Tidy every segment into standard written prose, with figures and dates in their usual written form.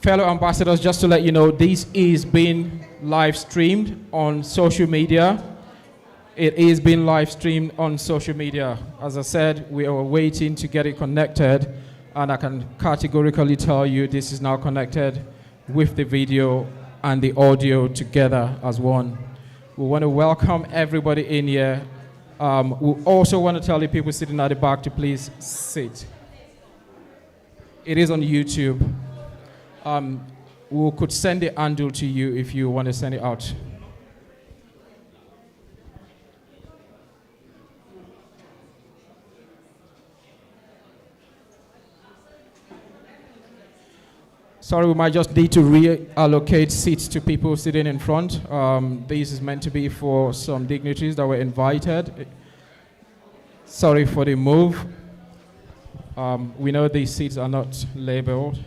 Fellow ambassadors, just to let you know, this is being live streamed on social media. It is being live streamed on social media. As I said, we are waiting to get it connected, and I can categorically tell you this is now connected with the video and the audio together as one. We want to welcome everybody in here. We also want to tell the people sitting at the back to please sit. It is on YouTube. We could send the handle to you if you want to send it out. Sorry, we might just need to reallocate seats to people sitting in front. This is meant to be for some dignitaries that were invited. Sorry for the move. We know these seats are not labeled.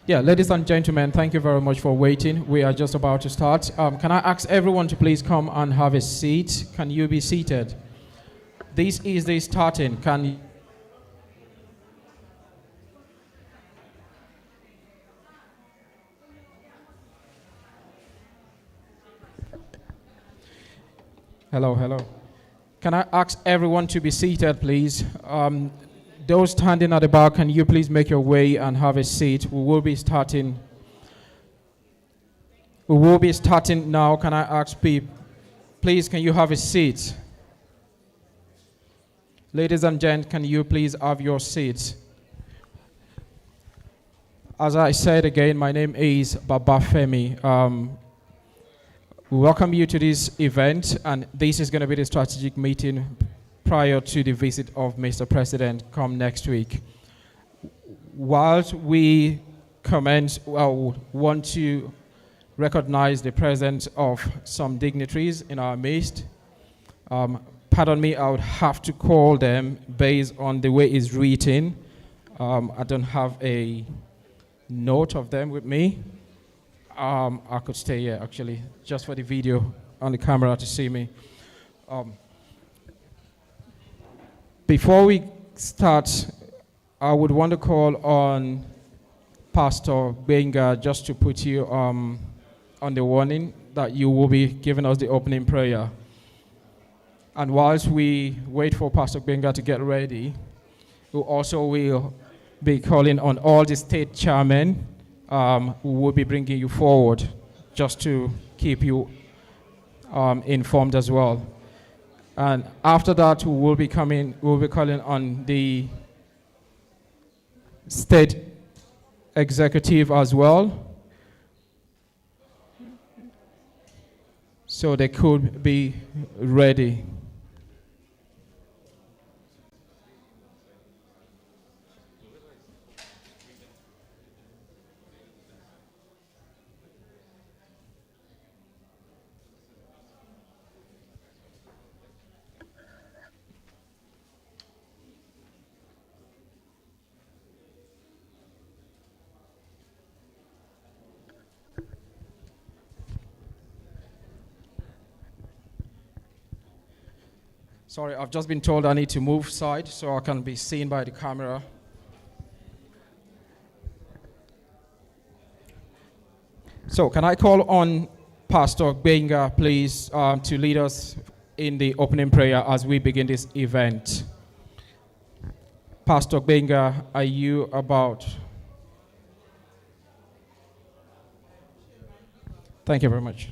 Yeah, ladies and gentlemen, thank you very much for waiting. We are just about to start. Can I ask everyone to please come and have a seat? Can you be seated? This is the starting. Hello. Can I ask everyone to be seated, please? Those standing at the back, can you please make your way and have a seat? We will be starting. We will be starting now. Can I ask people, please, can you have a seat? Ladies and gents, can you please have your seats? As I said again, my name is Babafemi. We welcome you to this event, and this is going to be the strategic meeting prior to the visit of Mr. President come next week. Whilst we commence, I would want to recognize the presence of some dignitaries in our midst. Pardon me, I would have to call them based on the way it's written. I don't have a note of them with me. I could stay here actually, just for the video on the camera to see me. Before we start, I would want to call on Pastor Benga just to put you on the warning that you will be giving us the opening prayer. And whilst we wait for Pastor Benga to get ready, we also will be calling on all the state chairmen who will be bringing you forward just to keep you informed as well. And after that, we'll be calling on the state executive as well, so they could be ready. Sorry, I've just been told I need to move side so I can be seen by the camera. So can I call on Pastor Benga, please, to lead us in the opening prayer as we begin this event. Pastor Benga, are you about? Thank you very much.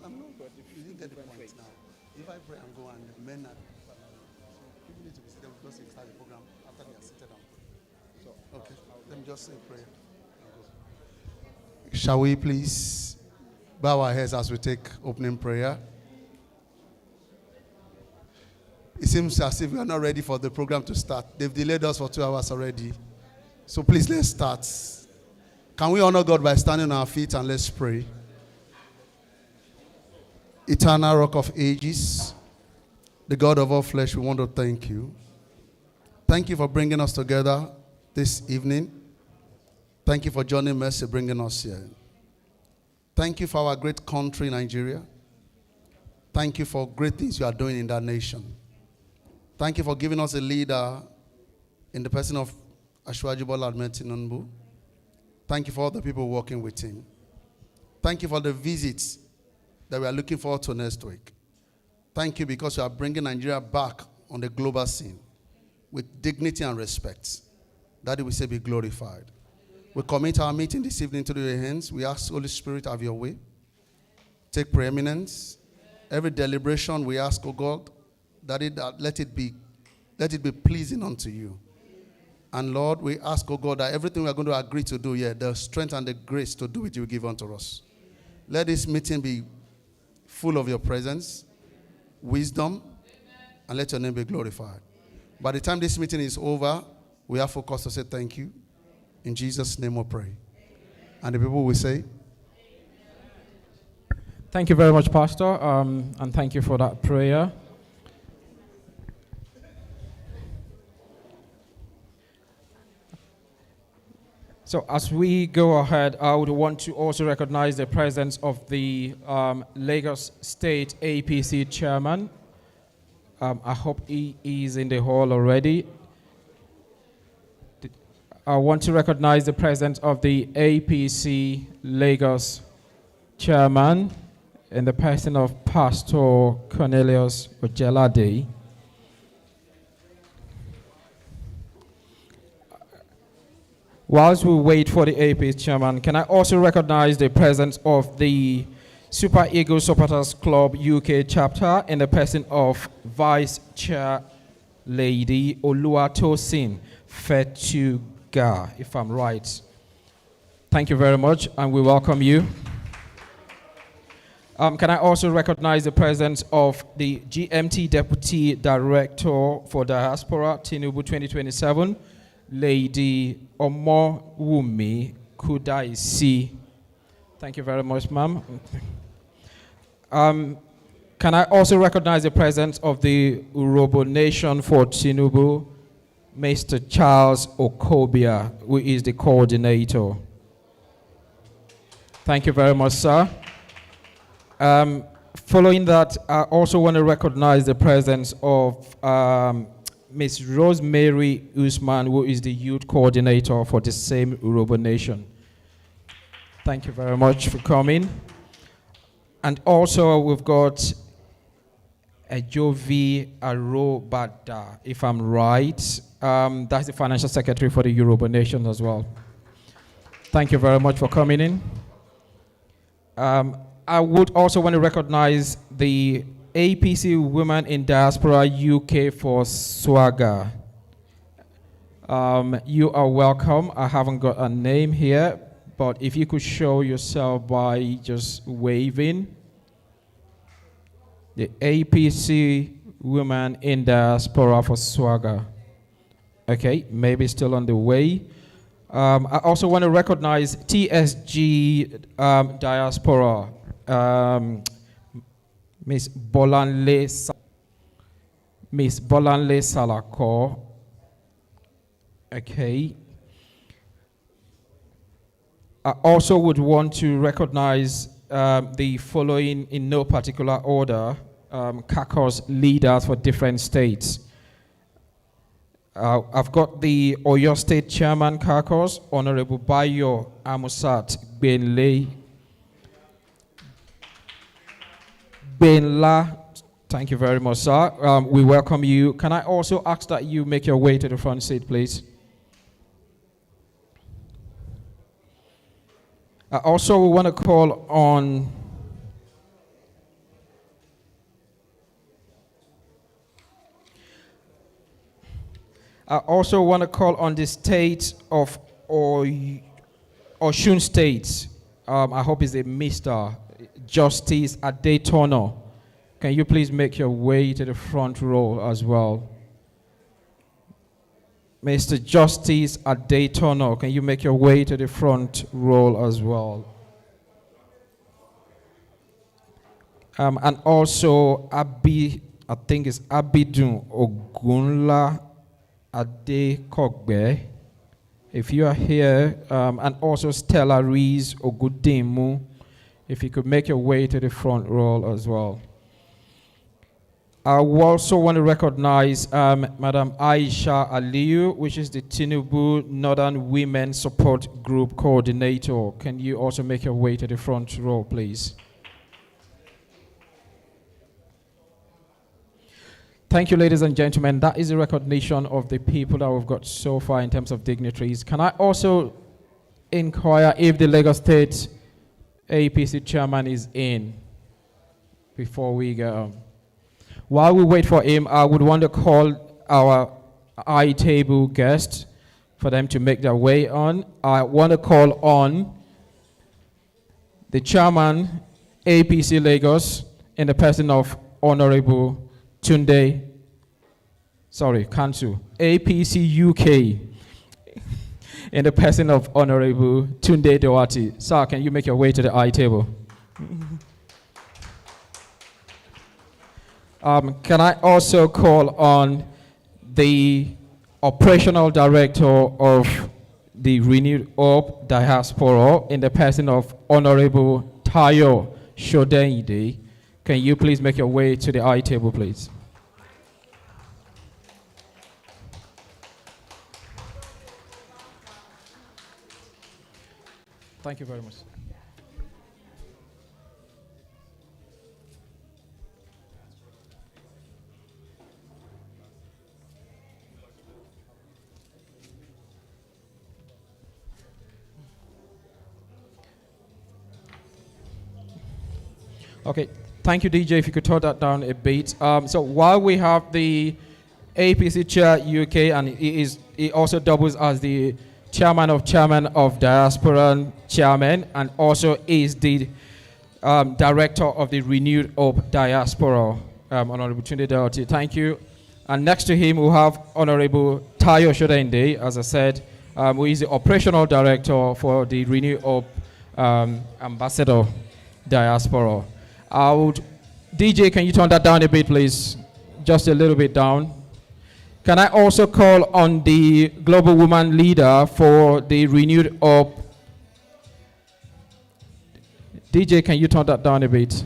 I'm not, but if you didn't get the point now, if I pray and go and the men are, people need to be seated because they start the program after they are seated and pray. So, okay, let me just say a prayer. Shall we please bow our heads as we take opening prayer? It seems as if we are not ready for the program to start. They've delayed us for 2 hours already. So please, let's start. Can we honor God by standing on our feet and let's pray? Eternal Rock of Ages, the God of all flesh, we want to thank you. Thank you for bringing us together this evening. Thank you for Johnny Mercy bringing us here. Thank you for our great country, Nigeria. Thank you for great things you are doing in that nation. Thank you for giving us a leader in the person of Ashwaji Bola Ahmed Tinubu. Thank you for all the people working with him. Thank you for the visits that we are looking forward to next week. Thank you because you are bringing Nigeria back on the global scene with dignity and respect. Daddy, we say be glorified. We commit our meeting this evening to your hands. We ask, Holy Spirit, have your way. Take preeminence. Every deliberation we ask, oh God, that let it be pleasing unto you. And Lord, we ask, oh God, that everything we are going to agree to do here, the strength and the grace to do it, you give unto us. Let this meeting be full of your presence, wisdom, and let your name be glorified. By the time this meeting is over, we are focused to say thank you. In Jesus' name we pray. And the people will say, thank you very much, Pastor, and thank you for that prayer. So as we go ahead, I would want to also recognize the presence of the Lagos State APC chairman. I hope he is in the hall already. I want to recognize the presence of the APC Lagos chairman in the person of Pastor Cornelius Ojelade. Whilst we wait for the APC chairman, can I also recognize the presence of the Super Eagles Supporters Club UK chapter in the person of Vice Chair Lady Oluwatosin Fetuga, if I'm right. Thank you very much, and we welcome you. Can I also recognize the presence of the GMT Deputy Director for Diaspora, Tinubu 2027, Lady Omowumi Kudaisi. Thank you very much, ma'am. Can I also recognize the presence of the Urobo Nation for Tinubu, Mr. Charles Okobia, who is the coordinator. Thank you very much, sir. Following that, I also want to recognize the presence of Ms. Rosemary Usman, who is the youth coordinator for the same Urobo Nation. Thank you very much for coming. And also we've got Ejovi Arobada, if I'm right. That's the financial secretary for the Urobo Nation as well. Thank you very much for coming in. I would also want to recognize the APC Women in Diaspora UK for Swagger. You are welcome. I haven't got a name here, but if you could show yourself by just waving. The APC Women in Diaspora for Swagger. Okay, maybe still on the way. I also want to recognize TSG Diaspora. Miss Bolanle Salako. Okay. I also would want to recognize the following in no particular order, CACOS leaders for different states. I've got the Oyo State Chairman CACOS, Honorable Bayo Amusat Benla. Thank you very much, sir. We welcome you. Can I also ask that you make your way to the front seat, please? I also want to call on the state of Osun State. I hope it's a Mr. Justice Adetono. Can you please make your way to the front row as well? Mr. Justice Adetono, can you make your way to the front row as well? And also, I think it's Abidun Ogunla Adekogbe. If you are here, and also Stella Rees Ogudemu, if you could make your way to the front row as well. I also want to recognize Madam Aisha Aliyu, which is the Tinubu Northern Women Support Group Coordinator. Can you also make your way to the front row, please? Thank you, ladies and gentlemen. That is a recognition of the people that we've got so far in terms of dignitaries. Can I also inquire if the Lagos State APC chairman is in before we go? While we wait for him, I would want to call our I-table guests for them to make their way on. I want to call on the chairman, APC Lagos, in the person of Honorable Council, APC UK, in the person of Honorable Tunde Dewati. Sir, can you make your way to the I-table? Can I also call on the operational director of the Renewed Hope Diaspora in the person of Honorable Tayo Shodeide? Can you please make your way to the I-table, please? Thank you very much. Okay, thank you, DJ. If you could turn that down a bit. So while we have the APC Chair UK, and he also doubles as the chairman of Diaspora Chairman, and also is the director of the Renewed Hope Diaspora, Honorable Tunde Dewati. Thank you. And next to him, we have Honorable Tayo Shodeinde, as I said, who is the operational director for the Renewed Hope Ambassador Diaspora. DJ, can you turn that down a bit, please? Just a little bit down. Can I also call on the global woman leader for the Renewed Hope? DJ, can you turn that down a bit?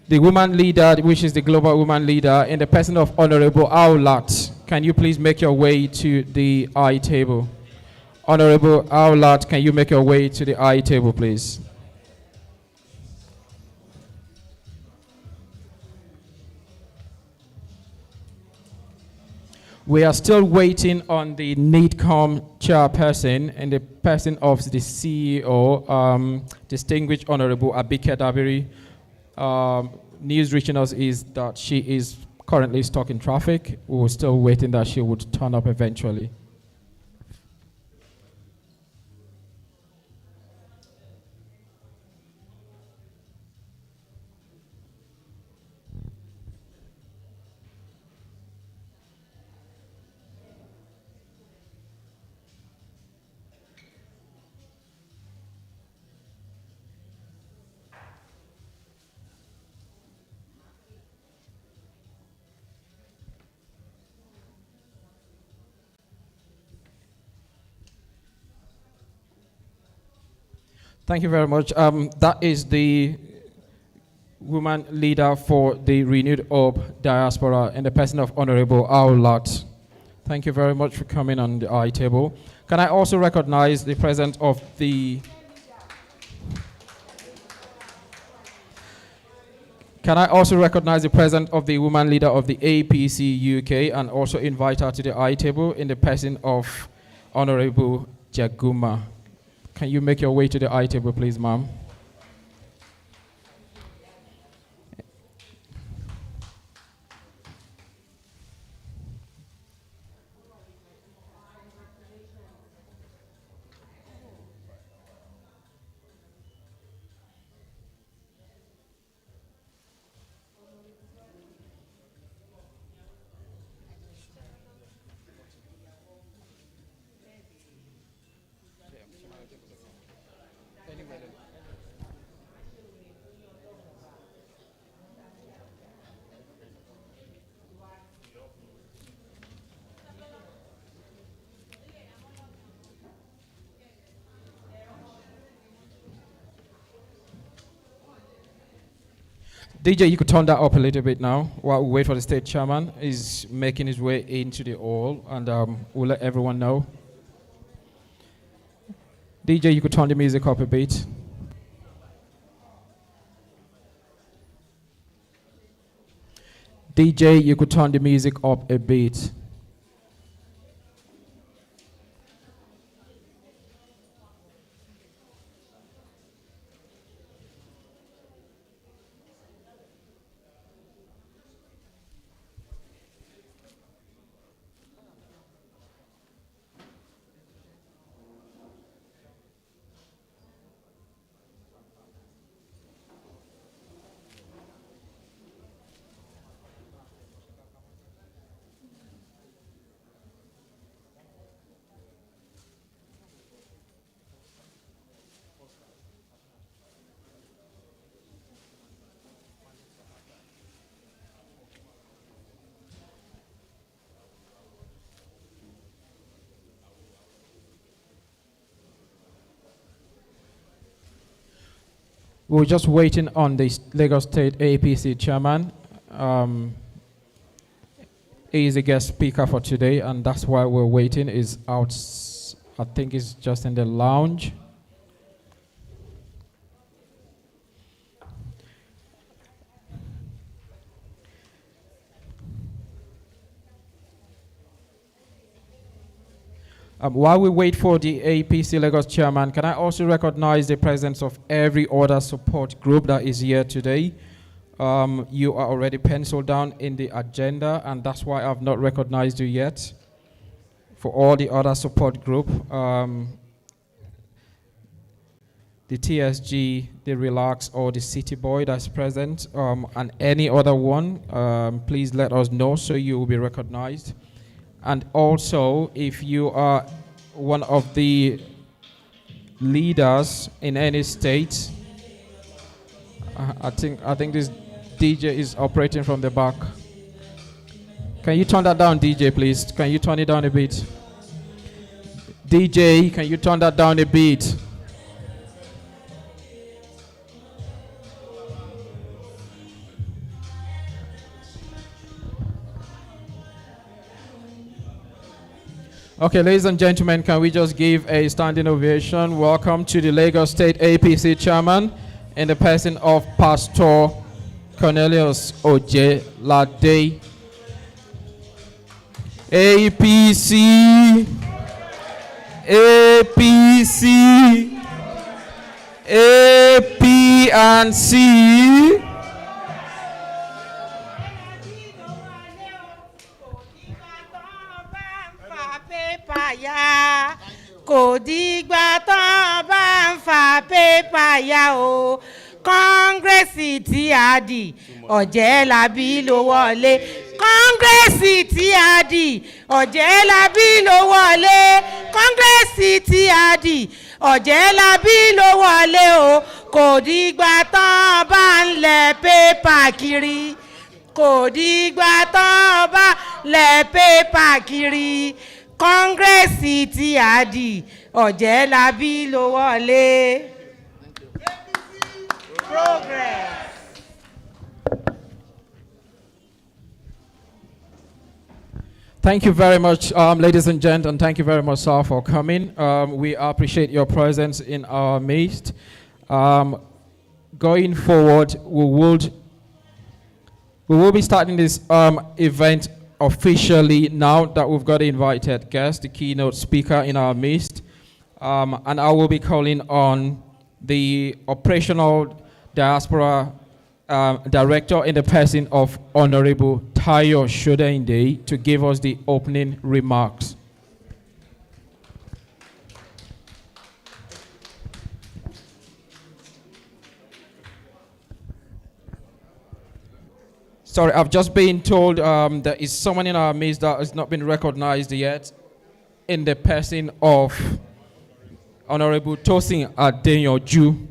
The woman leader, which is the global woman leader, in the person of Honorable Aulat. Can you please make your way to the I-table? Honorable Aulat, can you make your way to the I-table, please? We are still waiting on the NEEDCOM chairperson in the person of the CEO, Distinguished Honorable Abike Dabiri. News reaching us is that she is currently stuck in traffic. We were still waiting that she would turn up eventually. Thank you very much. That is the woman leader for the Renewed Hope Diaspora in the person of Honorable Aulat. Thank you very much for coming on the I-table. Can I also recognize the presence of the... Can I also recognize the presence of the woman leader of the APC UK and also invite her to the I-table in the person of Honorable Jaguma. Can you make your way to the I-table, please, ma'am? DJ, you could turn that up a little bit now while we wait for the state chairman. He's making his way into the hall, and we'll let everyone know. DJ, you could turn the music up a bit. DJ, you could turn the music up a bit. We're just waiting on the Lagos State APC chairman. He is a guest speaker for today, and that's why we're waiting. Is out, I think he's just in the lounge. While we wait for the APC Lagos chairman, can I also recognize the presence of every other support group that is here today? You are already penciled down in the agenda, and that's why I've not recognized you yet. For all the other support group, the TSG, the Relax, or the City Boy that's present, and any other one, please let us know so you will be recognized. And also, if you are one of the leaders in any state, I think this DJ is operating from the back. Can you turn that down, DJ, please? Can you turn it down a bit? DJ, can you turn that down a bit? Okay, ladies and gentlemen, can we just give a standing ovation? Welcome to the Lagos State APC chairman in the person of Pastor Cornelius Ojelade. APC, APC, AP and C. Kò dìgbà tán bá ń fa pépà ya o, kọ́ngírẹ́sì tí a dì ọ̀jẹ̀ labí ló wọlé, kọ́ngírẹ́sì tí a dì ọ̀jẹ̀ labí ló wọlé, kọ́ngírẹ́sì tí a dì ọ̀jẹ̀ labí ló wọlé o, kò dìgbà tán bá ń lẹ̀ pépà kiri, kò dìgbà tán bá lẹ̀ pépà kiri. Kọ́ngírẹ́sì tí a dì ọ̀jẹ̀ labí ló wọlé. Progress. Thank you very much, ladies and gents, and thank you very much, sir, for coming. We appreciate your presence in our midst. Going forward, we will be starting this event officially now that we've got an invited guest, the keynote speaker in our midst. And I will be calling on the operational diaspora director in the person of Honorable Tayo Shodainde to give us the opening remarks. Sorry, I've just been told there is someone in our midst that has not been recognized yet in the person of Honorable Tosin Adeyanju.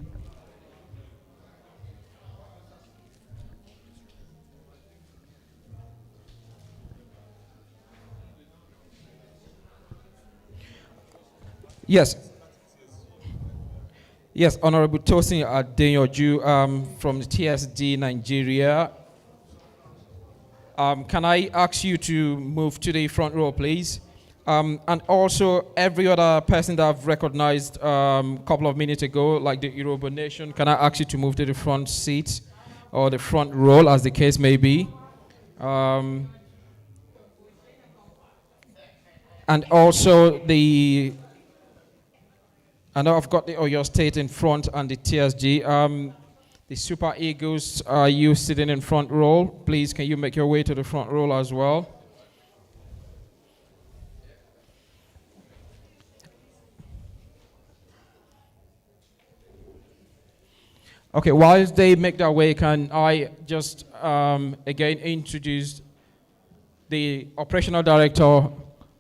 Yes. Yes, Honorable Tosin Adeyanju from the TSD Nigeria. Can I ask you to move to the front row, please? And also, every other person that I've recognized a couple of minutes ago, like the Yoruba Nation, can I ask you to move to the front seat or the front row, as the case may be? And also I know I've got the Oyo State in front and the TSG. The Super Eagles, are you sitting in front row? Please, can you make your way to the front row as well? Okay, while they make their way, can I just again introduce the Operational Director,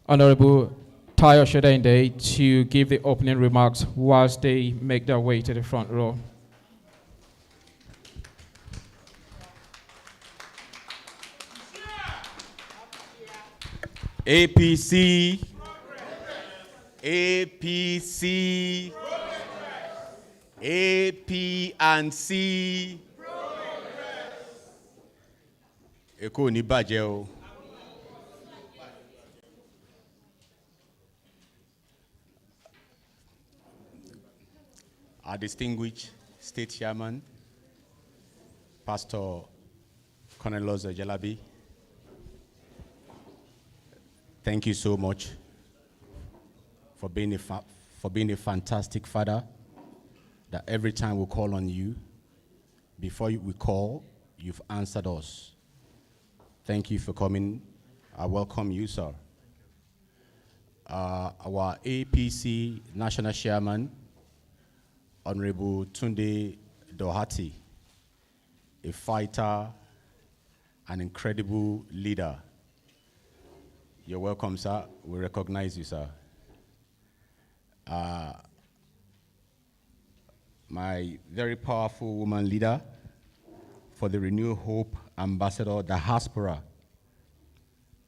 Honorable Tayo Shedende, to give the opening remarks whilst they make their way to the front row. APC, APC, AP and C. Eko ni bàjẹ́ o. Our distinguished State Chairman, Pastor Colonel Jalabi, thank you so much for being a fantastic father. That every time we call on you, before we call, you've answered us. Thank you for coming. I welcome you, sir. Our APC National Chairman, Honorable Tunde Dohati, a fighter, an incredible leader. You're welcome, sir. We recognize you, sir. My very powerful woman leader for the Renew Hope Ambassador Diaspora,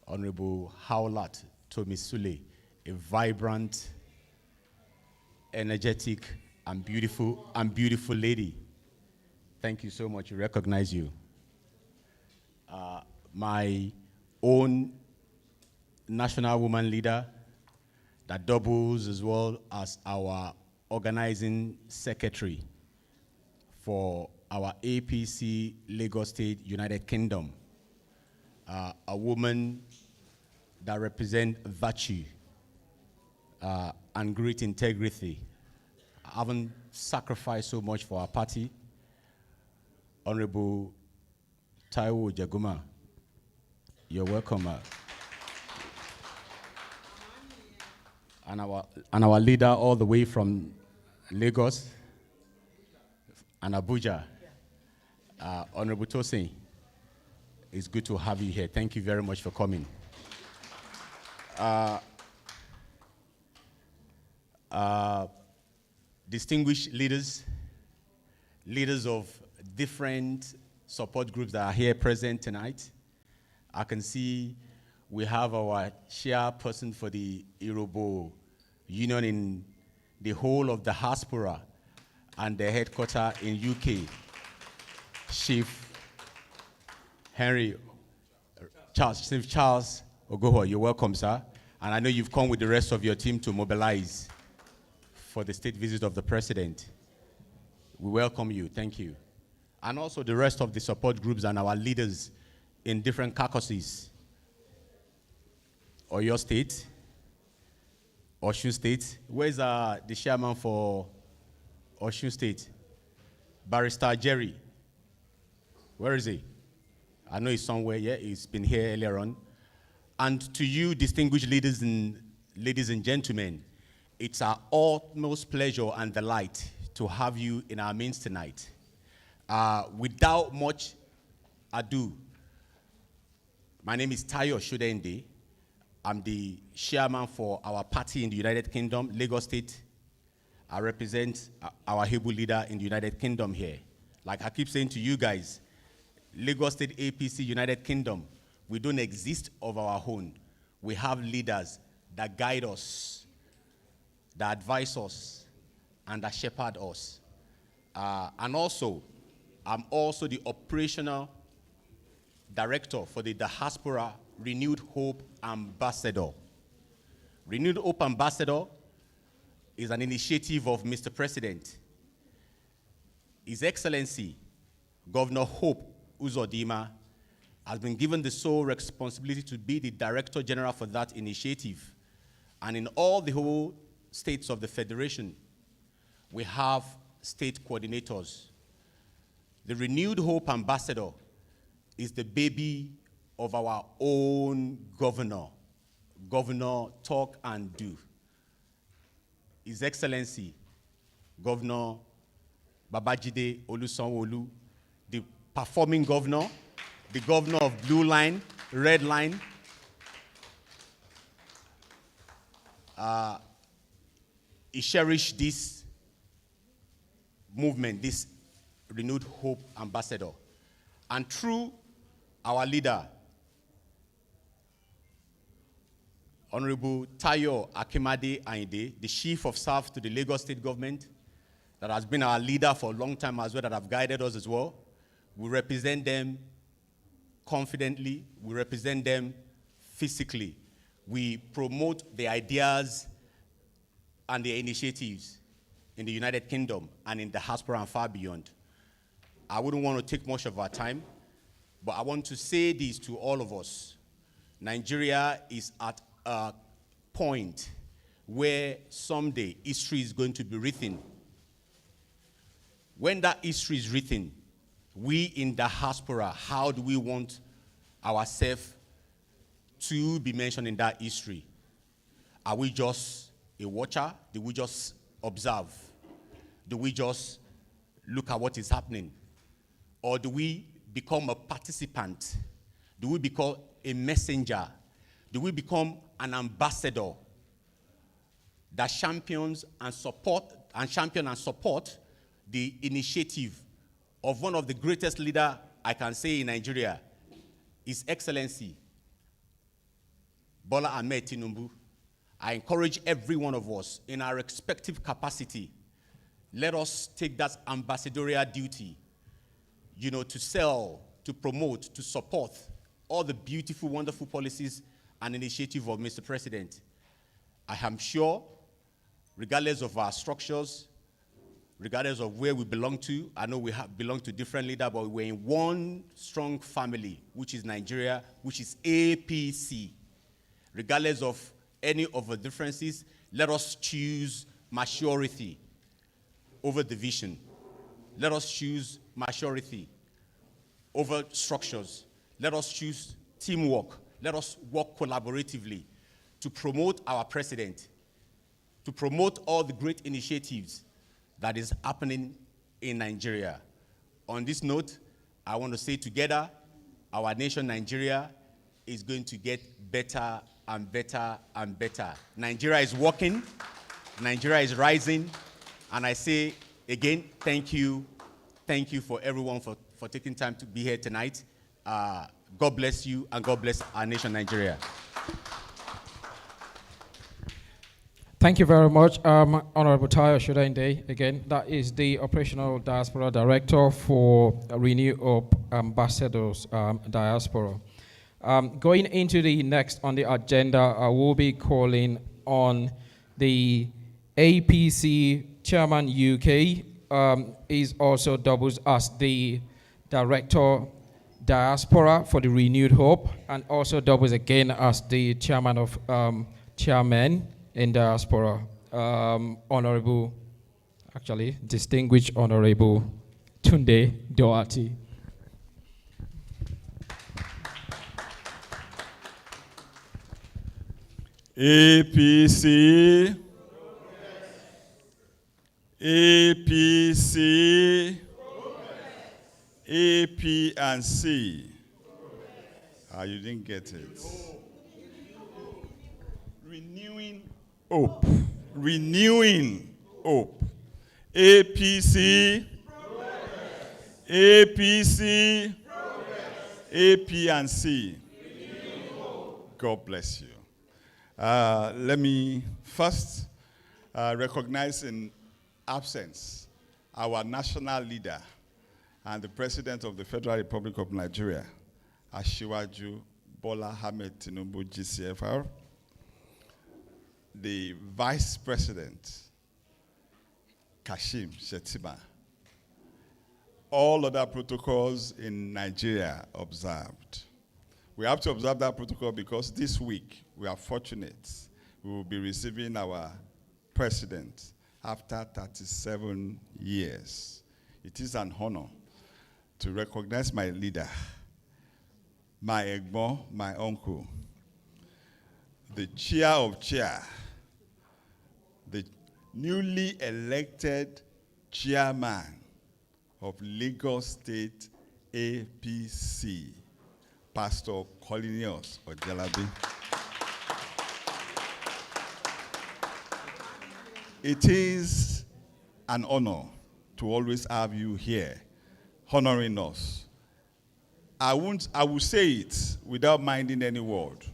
Honorable Howlat Tomisule, a vibrant, energetic, and beautiful lady. Thank you so much. We recognize you. My own national woman leader that doubles as well as our organizing secretary for our APC Lagos State United Kingdom, a woman that represents virtue and great integrity. I haven't sacrificed so much for our party. Honorable Taiwo Jaguma, you're welcome. And our leader all the way from Lagos and Abuja, Honorable Tosin, it's good to have you here. Thank you very much for coming. Distinguished leaders of different support groups that are here present tonight. I can see we have our chairperson for the Irobo Union in the whole of the diaspora and the headquarters in UK, Chief Charles Ogoho. You're welcome, sir. And I know you've come with the rest of your team to mobilize for the state visit of the president. We welcome you. Thank you. And also the rest of the support groups and our leaders in different caucuses. Oyo State, Osun State. Where's the chairman for Osun State? Barrister Jerry. Where is he? I know he's somewhere. Yeah, he's been here earlier on. And to you, distinguished leaders and ladies and gentlemen, it's our utmost pleasure and delight to have you in our midst tonight. Without much ado, my name is Tayo Shedende. I'm the chairman for our party in the United Kingdom, Lagos State. I represent our Hebrew leader in the United Kingdom here. Like I keep saying to you guys, Lagos State APC United Kingdom, we don't exist of our own. We have leaders that guide us, that advise us, and that shepherd us. And also, I'm also the operational director for the Diaspora Renewed Hope Ambassador. Renewed Hope Ambassador is an initiative of Mr. President. His Excellency, Governor Hope Uzodinma, has been given the sole responsibility to be the Director General for that initiative. And in all the whole states of the Federation, we have state coordinators. The Renewed Hope Ambassador is the baby of our own governor, Governor Talk and Do. His Excellency, Governor Babajide Olusanwo-Olu, the performing governor, the governor of Blue Line, Red Line. He cherished this movement, this Renewed Hope Ambassador. And through our leader, Honorable Tayo Akimade Ayinde, the Chief of Staff to the Lagos State Government, that has been our leader for a long time as well, that have guided us as well. We represent them confidently. We represent them physically. We promote the ideas and the initiatives in the United Kingdom and in the diaspora and far beyond. I wouldn't want to take much of our time, but I want to say this to all of us. Nigeria is at a point where someday history is going to be written. When that history is written, we in the diaspora, how do we want ourselves to be mentioned in that history? Are we just a watcher? Do we just observe? Do we just look at what is happening? Or do we become a participant? Do we become a messenger? Do we become an ambassador that champions and support the initiative of one of the greatest leaders I can say in Nigeria, His Excellency Bola Ahmed Tinubu? I encourage every one of us in our respective capacity, let us take that ambassadorial duty, to sell, to promote, to support all the beautiful, wonderful policies and initiatives of Mr. President. I am sure, regardless of our structures, regardless of where we belong to, I know we belong to different leaders, but we're in one strong family, which is Nigeria, which is APC. Regardless of any of the differences, let us choose maturity over division. Let us choose maturity over structures. Let us choose teamwork. Let us work collaboratively to promote our president, to promote all the great initiatives that is happening in Nigeria. On this note, I want to say together, our nation, Nigeria, is going to get better and better and better. Nigeria is working, Nigeria is rising, and I say again, thank you for everyone for taking time to be here tonight. God bless you, and God bless our nation, Nigeria. Thank you very much, Honorable Tayo Shodainde. Again, that is the Operational Diaspora Director for Renew Hope Ambassadors Diaspora. Going into the next on the agenda, I will be calling on the APC Chairman UK, is also doubles as the Director Diaspora for the Renewed Hope, and also doubles again as the Chairman of Chairman in Diaspora, Distinguished Honorable Tunde Doherty. APC, APC, AP and C. You didn't get it. Renewing hope. Renewing hope. APC, APC, AP and C. God bless you. Let me first recognize in absence our national leader and the President of the Federal Republic of Nigeria, Asiwaju Bola Ahmed Tinubu, GCFR, the Vice President, Kashim Shettima. All other protocols in Nigeria observed. We have to observe that protocol because this week we are fortunate. We will be receiving our president after 37 years. It is an honor to recognize my leader, my Egbo, my uncle, the chair of chair, the newly elected chairman of Lagos State APC, Pastor Colinius Ojelabi. It is an honor to always have you here, honoring us. I will say it without minding any word.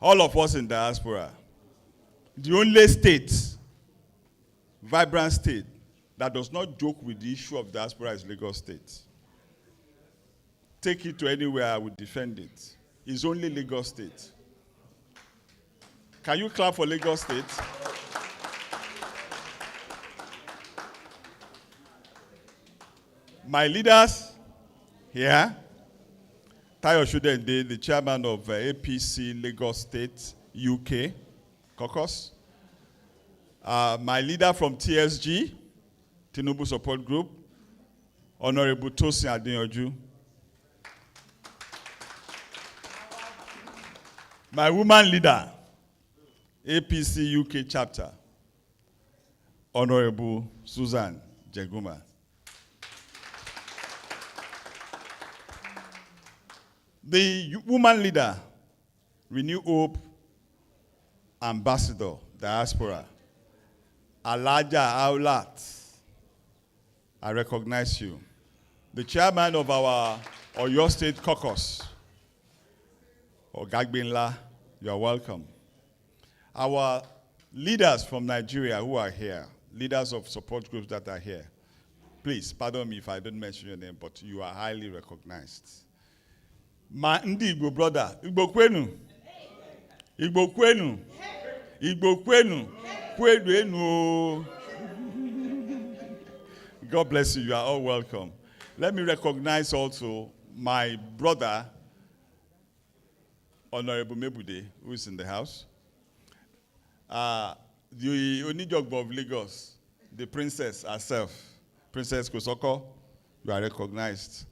All of us in diaspora, the only state, vibrant state, that does not joke with the issue of diaspora is Lagos State. Take it to anywhere, I would defend it. It's only Lagos State. Can you clap for Lagos State? My leaders here, Tayo Shudende, the chairman of APC Lagos State UK caucus. My leader from TSG, Tinubu Support Group, Honorable Tosin Adeyanju. My woman leader, APC UK chapter, Honorable Susan Jeguma. The woman leader, Renew Hope Ambassador, Diaspora, Alaja Aulat, I recognize you. The chairman of our Oyo State Caucus, Ogagbinla, you are welcome. Our leaders from Nigeria who are here, leaders of support groups that are here, please, pardon me if I don't mention your name, but you are highly recognized. My Ndi Igbo brother, Igbo kwenu, Igbo kwenu, Igbo kwenu, kwenu. God bless you, you are all welcome. Let me recognize also my brother, Honorable Mebude, who is in the house. The Onijogbo of Lagos, the princess herself, Princess Kosoko, you are recognized.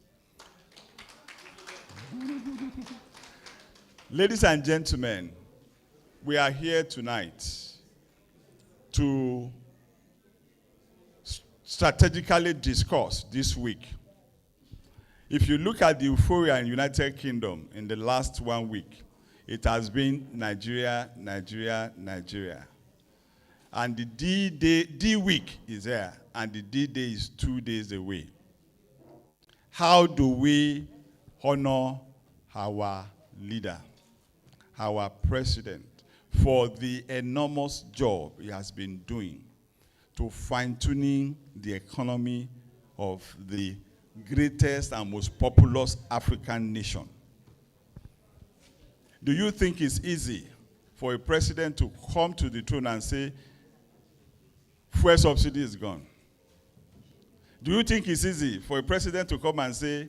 Ladies and gentlemen, we are here tonight to strategically discuss this week. If you look at the euphoria in United Kingdom in the last 1 week, it has been Nigeria, Nigeria, Nigeria. And the D week is there, and the D-Day is 2 days away. How do we honor our leader, our president, for the enormous job he has been doing to fine-tuning the economy of the greatest and most populous African nation? Do you think it's easy for a president to come to the throne and say, fuel subsidy is gone? Do you think it's easy for a president to come and say,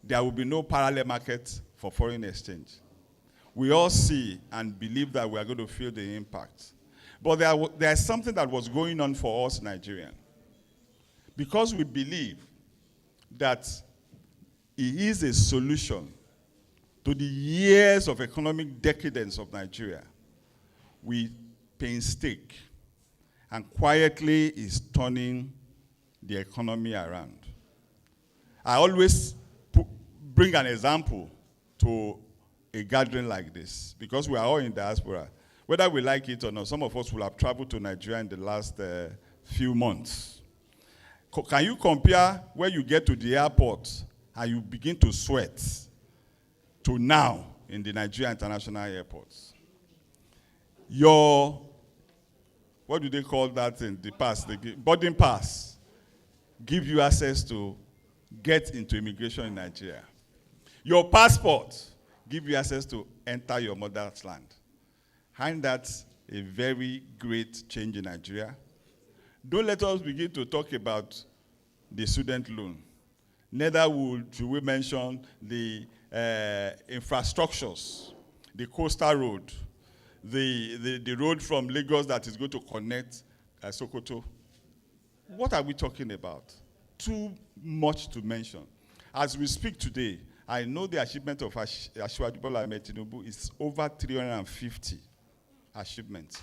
there will be no parallel market for foreign exchange? We all see and believe that we are going to feel the impact. But there is something that was going on for us Nigerians. Because we believe that he is a solution to the years of economic decadence of Nigeria, we painstake and quietly is turning the economy around. I always bring an example to a gathering like this, because we are all in diaspora. Whether we like it or not, some of us will have traveled to Nigeria in the last few months. Can you compare when you get to the airport and you begin to sweat to now in the Nigeria international airports? Your, what do they call that in the pass? The boarding pass give you access to get into immigration in Nigeria. Your passport give you access to enter your mother's land. Isn't that a very great change in Nigeria? Don't let us begin to talk about the student loan. Neither should we mention the infrastructures, the coastal road, the road from Lagos that is going to connect Sokoto. What are we talking about? Too much to mention. As we speak today, I know the achievement of Asiwaju Bola Ahmed Tinubu is over 350 achievements.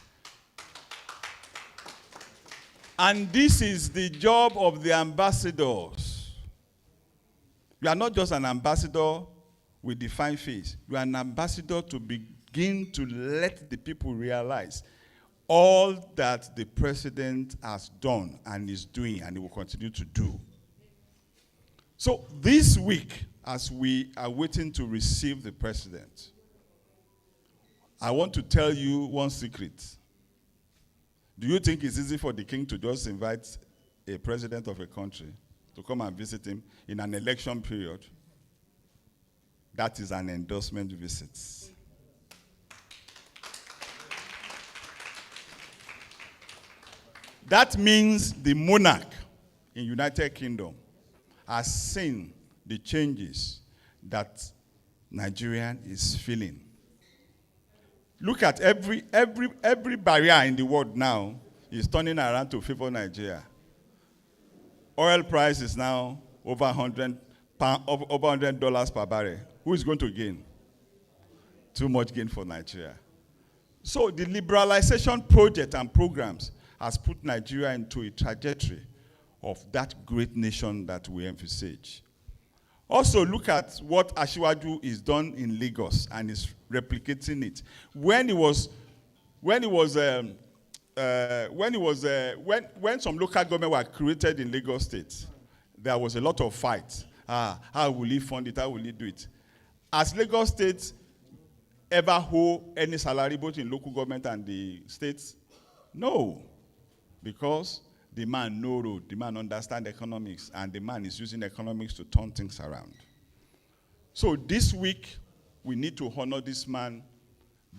And this is the job of the ambassadors. You are not just an ambassador with defined face. You are an ambassador to begin to let the people realize all that the president has done and is doing and he will continue to do. So this week, as we are waiting to receive the president, I want to tell you one secret. Do you think it's easy for the king to just invite a president of a country to come and visit him in an election period? That is an endorsement visit. That means the monarch in United Kingdom has seen the changes that Nigerian is feeling. Look at every barrier in the world now is turning around to favor Nigeria. Oil price is now over $100 per barrel. Who is going to gain? Too much gain for Nigeria. So the liberalization project and programs has put Nigeria into a trajectory of that great nation that we envisage. Also, look at what Asiwaju is done in Lagos and is replicating it. When some local government were created in Lagos State, there was a lot of fight. How will he fund it? How will he do it? Has Lagos State ever hold any salary both in local government and the states? No, because the man know road, the man understand economics, and the man is using economics to turn things around. So this week, we need to honor this man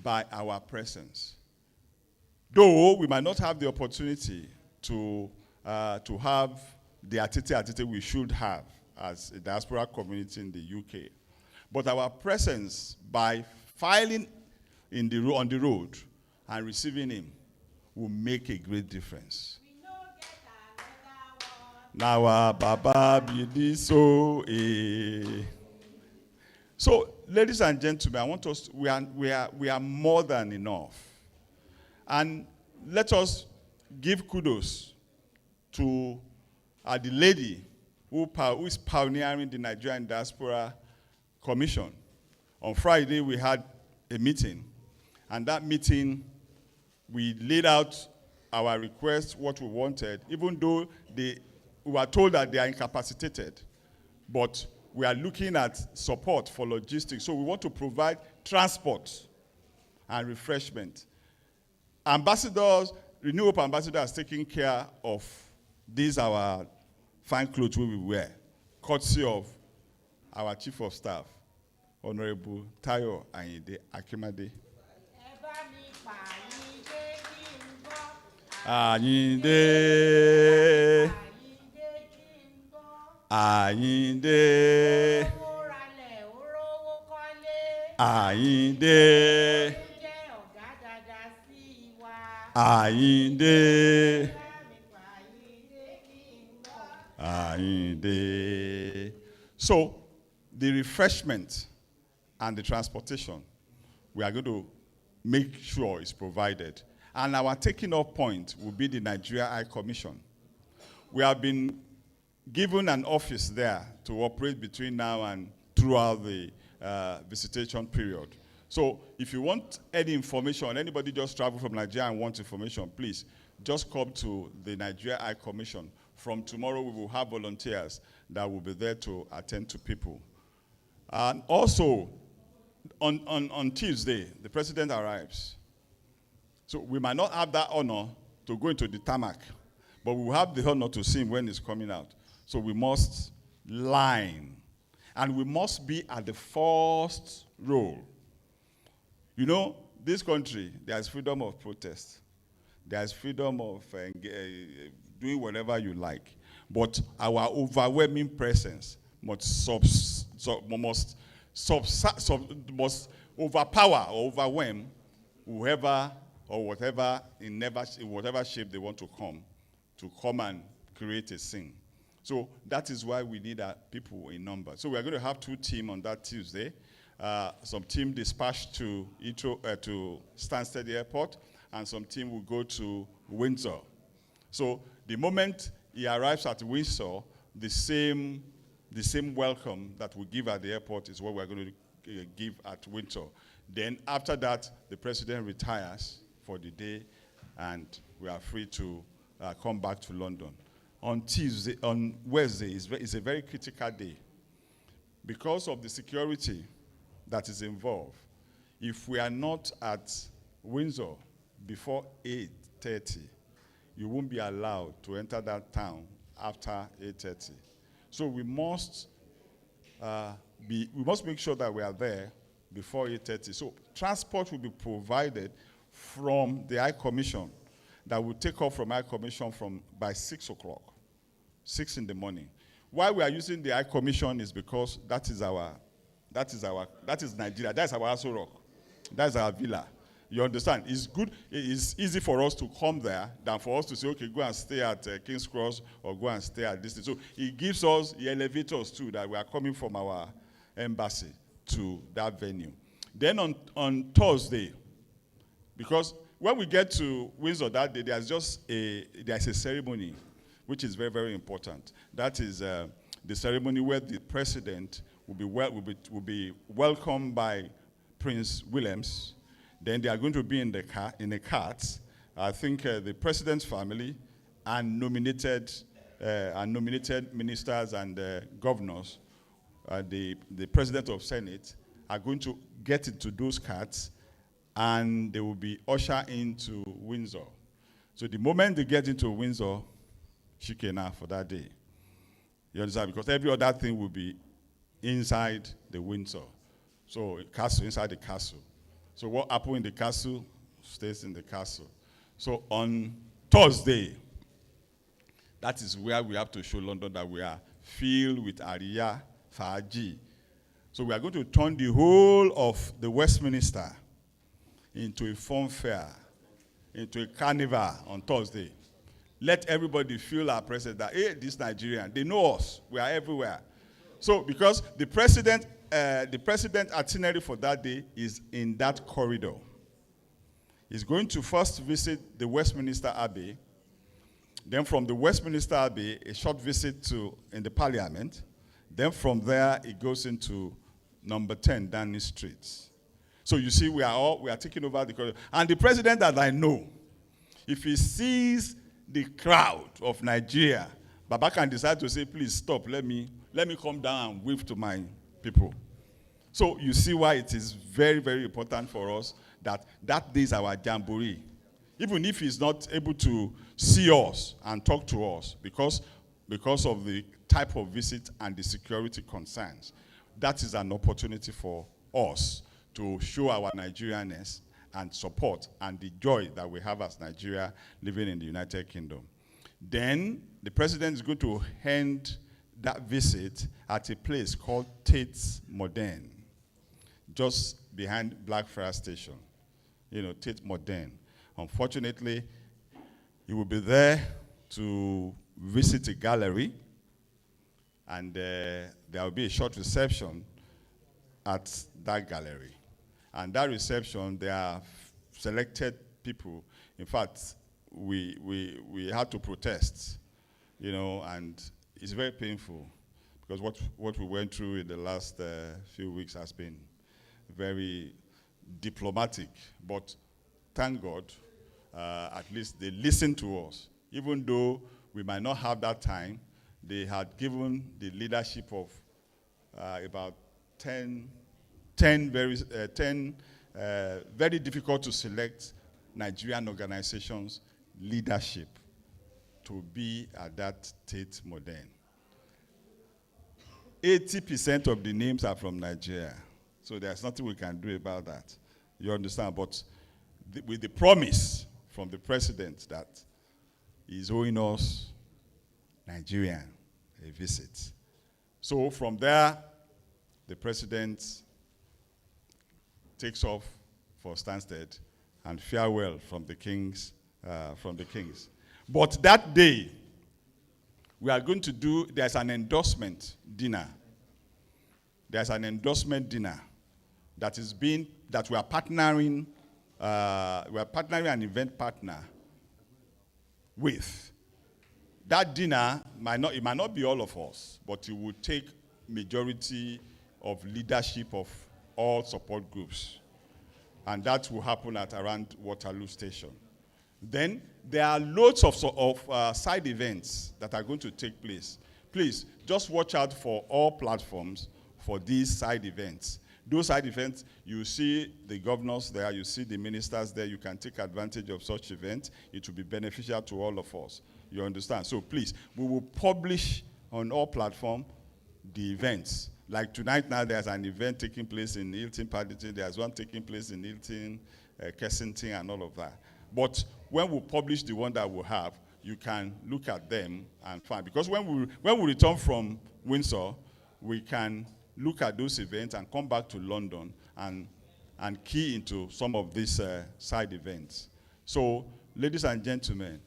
by our presence. Though we might not have the opportunity to have the atite we should have as a diaspora community in the UK, but our presence by filing on the road and receiving him will make a great difference. Now, Baba be so. So, ladies and gentlemen, I want us. We are more than enough, and let us give kudos to the lady who is pioneering the Nigerian Diaspora Commission. On Friday, we had a meeting, and that meeting, we laid out our request, what we wanted, even though we were told that they are incapacitated. But we are looking at support for logistics. So we want to provide transport and refreshment. Ambassadors, Renew Hope Ambassador has taken care of these our fine clothes we wear, courtesy of our Chief of Staff, Honorable Tayo Ayinde Akimade. Ayinde. Ayinde. Ayinde. Ayinde. Ayinde. So, the refreshment and the transportation, we are going to make sure is provided. And our taking off point will be the Nigeria High Commission. We have been given an office there to operate between now and throughout the visitation period. So if you want any information, anybody just travel from Nigeria and wants information, please just come to the Nigeria High Commission. From tomorrow, we will have volunteers that will be there to attend to people. And also, on Tuesday, the president arrives. So we might not have that honor to go into the tarmac, but we will have the honor to see him when he's coming out. So we must line, and we must be at the first row. You know, this country, there's freedom of protest. There's freedom of doing whatever you like. But our overwhelming presence must overpower or overwhelm whoever or whatever in whatever shape they want to come and create a scene. So that is why we need people in number. So we are going to have 2 teams on that Tuesday. Some team dispatched to Stansted Airport, and some team will go to Windsor. So the moment he arrives at Windsor, the same welcome that we give at the airport is what we're going to give at Windsor. Then after that, the president retires for the day, and we are free to come back to London. On Wednesday is a very critical day because of the security that is involved. If we are not at Windsor before 8:30, you won't be allowed to enter that town after 8:30. So we must make sure that we are there before 8:30. So transport will be provided from the High Commission that will take off from High Commission by 6 o'clock, 6 in the morning. Why we are using the High Commission is because that is Nigeria. That's our Aso Rock. That's our villa. You understand? It's good. It's easy for us to come there than for us to say, okay, go and stay at King's Cross or go and stay at this thing. So it gives us, it elevates us too, that we are coming from our embassy to that venue. Then on Thursday, because when we get to Windsor that day, there's a ceremony, which is very, very important. That is the ceremony where the president will be welcomed by Prince Williams. Then they are going to be in a cart. I think the president's family and nominated ministers and governors, the president of Senate, are going to get into those carts, and they will be ushered into Windsor. So the moment they get into Windsor, shikena for that day. You understand? Because every other thing will be inside the Windsor. So castle, inside the castle. So what happened in the castle stays in the castle. So on Thursday, that is where we have to show London that we are filled with Ariya, Faji. So we are going to turn the whole of the Westminster into a fun fair, into a carnival on Thursday. Let everybody feel our presence that, hey, this Nigerian, they know us. We are everywhere. So because the president itinerary for that day is in that corridor. He's going to first visit the Westminster Abbey. Then from the Westminster Abbey, a short visit in the Parliament. Then from there, it goes into number 10 Downing Street. So you see, we are taking over the corridor. And the president that I know, if he sees the crowd of Nigeria, Baba can decide to say, please stop, let me come down and wave to my people. So you see why it is very, very important for us that day is our jamboree. Even if he's not able to see us and talk to us because of the type of visit and the security concerns, that is an opportunity for us to show our Nigerianness and support and the joy that we have as Nigeria living in the United Kingdom. Then the president is going to end that visit at a place called Tate Modern, just behind Blackfriars Station. You know, Tate Modern. Unfortunately, he will be there to visit a gallery, and there will be a short reception at that gallery. And that reception, there are selected people. In fact, we had to protest, you know, and it's very painful because what we went through in the last few weeks has been very diplomatic. But thank God, at least they listened to us. Even though we might not have that time, they had given the leadership of about 10 very difficult to select Nigerian organizations leadership to be at that Tate Modern. 80% of the names are from Nigeria. So there's nothing we can do about that. You understand? But with the promise from the president that he's owing us, Nigerian, a visit. So from there, the president takes off for Stansted and farewell from the kings. But that day, we are going to do, there's an endorsement dinner. There's an endorsement dinner that we are partnering an event partner with. That dinner, it might not be all of us, but it will take majority of leadership of all support groups. And that will happen at around Waterloo Station. Then there are loads of side events that are going to take place. Please, just watch out for all platforms for these side events. Those side events, you see the governors there, you see the ministers there, you can take advantage of such events. It will be beneficial to all of us. You understand? So please, we will publish on all platforms the events. Like tonight now, there's an event taking place in Hilton Paddington, there's one taking place in Hilton, Kensington, and all of that. But when we publish the one that we have, you can look at them and find. Because when we return from Windsor, we can look at those events and come back to London and key into some of these side events. So, ladies and gentlemen,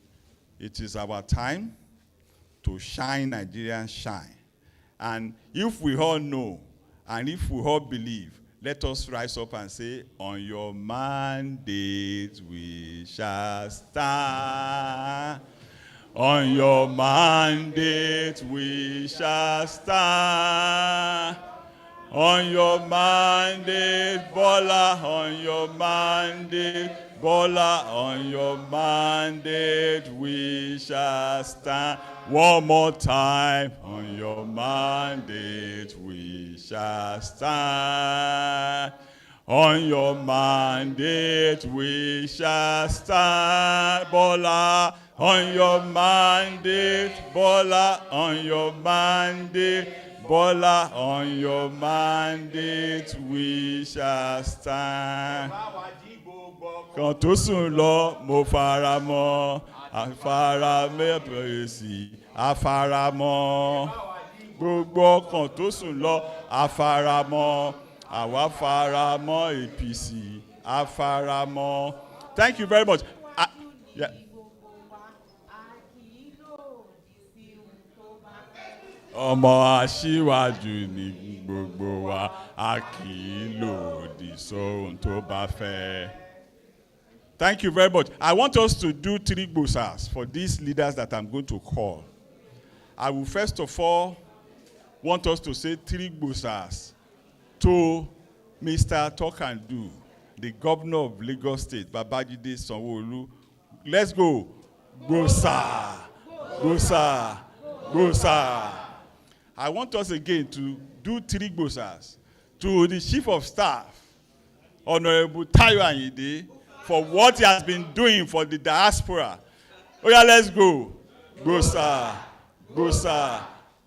it is our time to shine Nigerian shine. And if we all know, and if we all believe, let us rise up and say, on your mandate we shall stand. On your mandate we shall stand. On your mandate, Bola, on your mandate, Bola, on your mandate we shall stand. One more time, on your mandate we shall stand. On your mandate we shall stand. Bola, on your mandate, Bola, on your mandate, Bola, on your mandate we shall stand. Kan tó sùn lọ, mo fara mọ́, àfaramẹ́pẹ̀sì, àfaramọ́. Gbogbo kan tó sùn lọ, àfaramọ́, àwa faramọ́ APC, àfaramọ́. Thank you very much. Yeah. Ọmọ aṣíwájú ni gbogbo wa, a kì í lòdì sóhun tó bá fẹ́. Thank you very much. I want us to do 3 gbosas for these leaders that I'm going to call. I will first of all want us to say 3 gbosas to Mr. Talk and Do, the governor of Lagos State, Babajide Sanwo-Olu. Let's go. Gbosa, gbosa, gbosa. I want us again to do 3 gbosas to the Chief of Staff, Honorable Tayo Ayinde, for what he has been doing for the diaspora. Oh yeah, let's go. Gbosa, gbosa,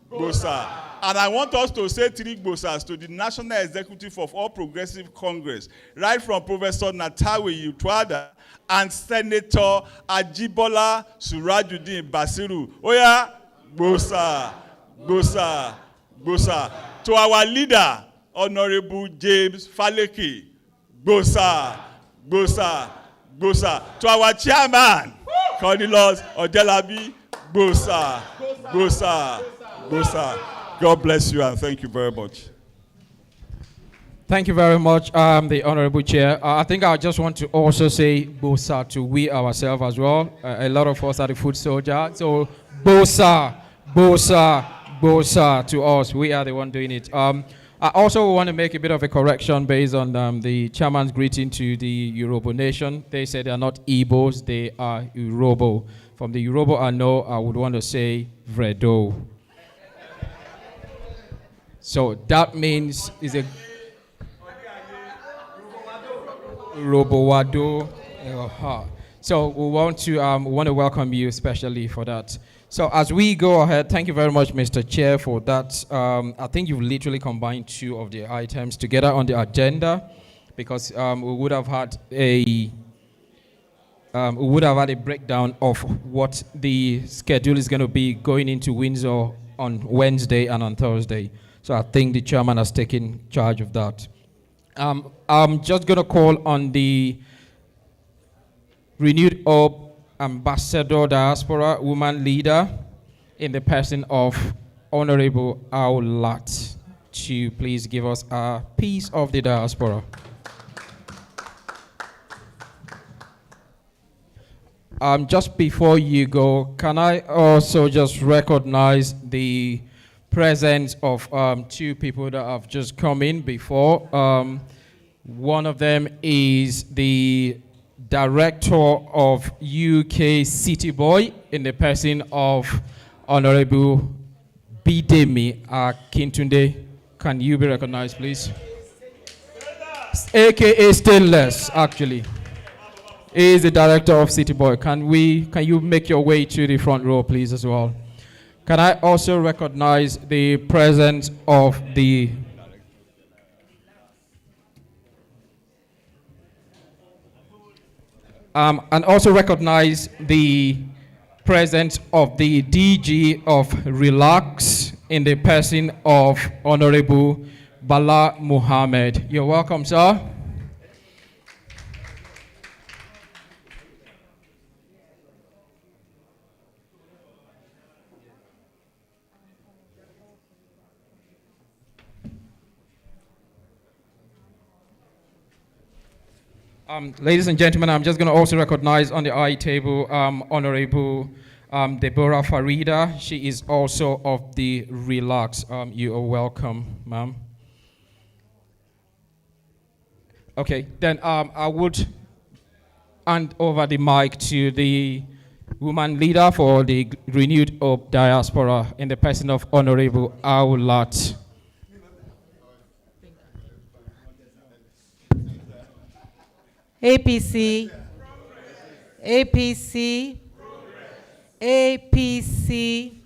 gbosa. And I want us to say 3 gbosas to the National Executive of All Progressive Congress, right from Professor Natawe Yutwada and Senator Ajibola Surajudeen Basiru. Oh yeah, gbosa, gbosa, gbosa. To our leader, Honorable James Faleke, gbosa, gbosa, gbosa. To our chairman, Cornelius Ojelabi, gbosa, gbosa, gbosa. God bless you and thank you very much. Thank you very much, the Honorable Chair. I think I just want to also say Bosa to we ourselves as well. A lot of us are the foot soldier. So Bosa, Bosa, Bosa to us. We are the one doing it. I also want to make a bit of a correction based on the chairman's greeting to the Yoruba nation. They said they are not Igbos, they are Yoruba. From the Yoruba I know, I would want to say Vredo. So that means is a Robowado. So we want to welcome you especially for that. So as we go ahead, thank you very much, Mr. Chair, for that. I think you've literally combined 2 of the items together on the agenda, because we would have had a breakdown of what the schedule is going to be going into Windsor on Wednesday and on Thursday. So I think the chairman has taken charge of that. I'm just going to call on the renewed hope ambassador diaspora woman leader in the person of Honorable Aulat to please give us a piece of the diaspora. Just before you go, can I also just recognize the presence of two people that have just come in before. One of them is the director of UK City Boy in the person of Honorable Bidemi Akintunde. Can you be recognized, please? AKA Stainless, actually. He is the director of City Boy. Can you make your way to the front row, please, as well? Can I also recognize the presence of the and also recognize the presence of the DG of Relax in the person of Honorable Bala Muhammad. You're welcome, sir. Ladies and gentlemen, I'm just going to also recognize on the I table Honorable Deborah Farida. She is also of the Relax. You are welcome, ma'am. Okay, then I would hand over the mic to the woman leader for the Renewed Hope Diaspora in the person of Honorable Aulat. APC, APC, APC.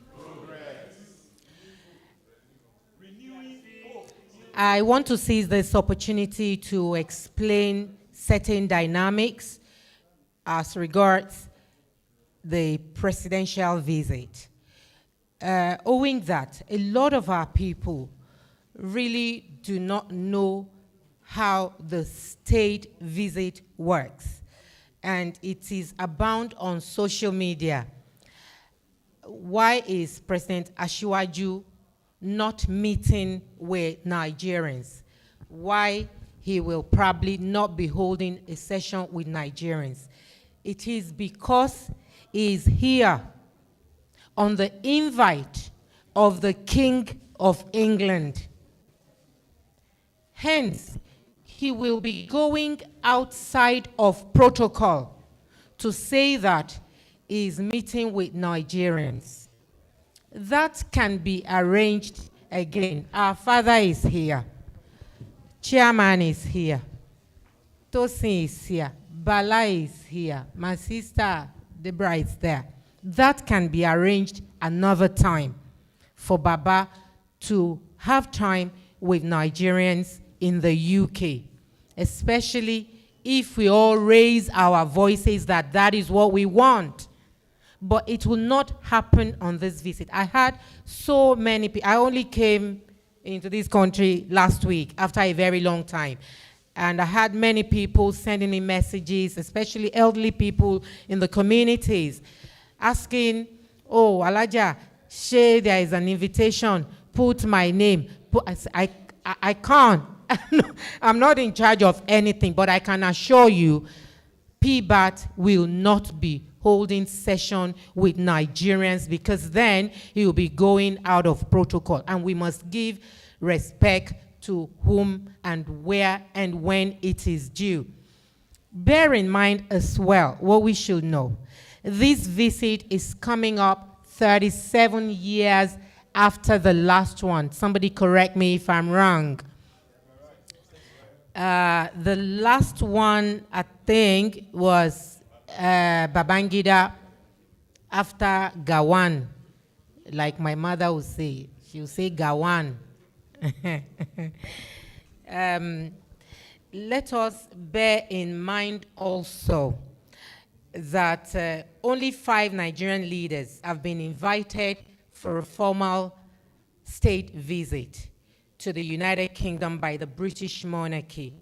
I want to seize this opportunity to explain certain dynamics as regards the presidential visit. Owing that, a lot of our people really do not know how the state visit works. And it is abound on social media. Why is President Asiwaju not meeting with Nigerians? Why he will probably not be holding a session with Nigerians? It is because he is here on the invite of the King of England. Hence, he will be going outside of protocol to say that he is meeting with Nigerians. That can be arranged again. Our father is here. Chairman is here. Tosin is here. Bala is here. My sister Deborah is there. That can be arranged another time for Baba to have time with Nigerians in the UK, especially if we all raise our voices that that is what we want. But it will not happen on this visit. I had so many people. I only came into this country last week after a very long time. And I had many people sending me messages, especially elderly people in the communities, asking, oh, Alaja, say there is an invitation, put my name. I can't. I'm not in charge of anything, but I can assure you, PBAT will not be holding session with Nigerians because then he will be going out of protocol. And we must give respect to whom and where and when it is due. Bear in mind as well what we should know. This visit is coming up 37 years after the last one. Somebody correct me if I'm wrong. The last one, I think, was Babangida after Gawan. Like my mother would say. She would say Gawan. Let us bear in mind also that only 5 Nigerian leaders have been invited for a formal state visit to the United Kingdom by the British monarchy.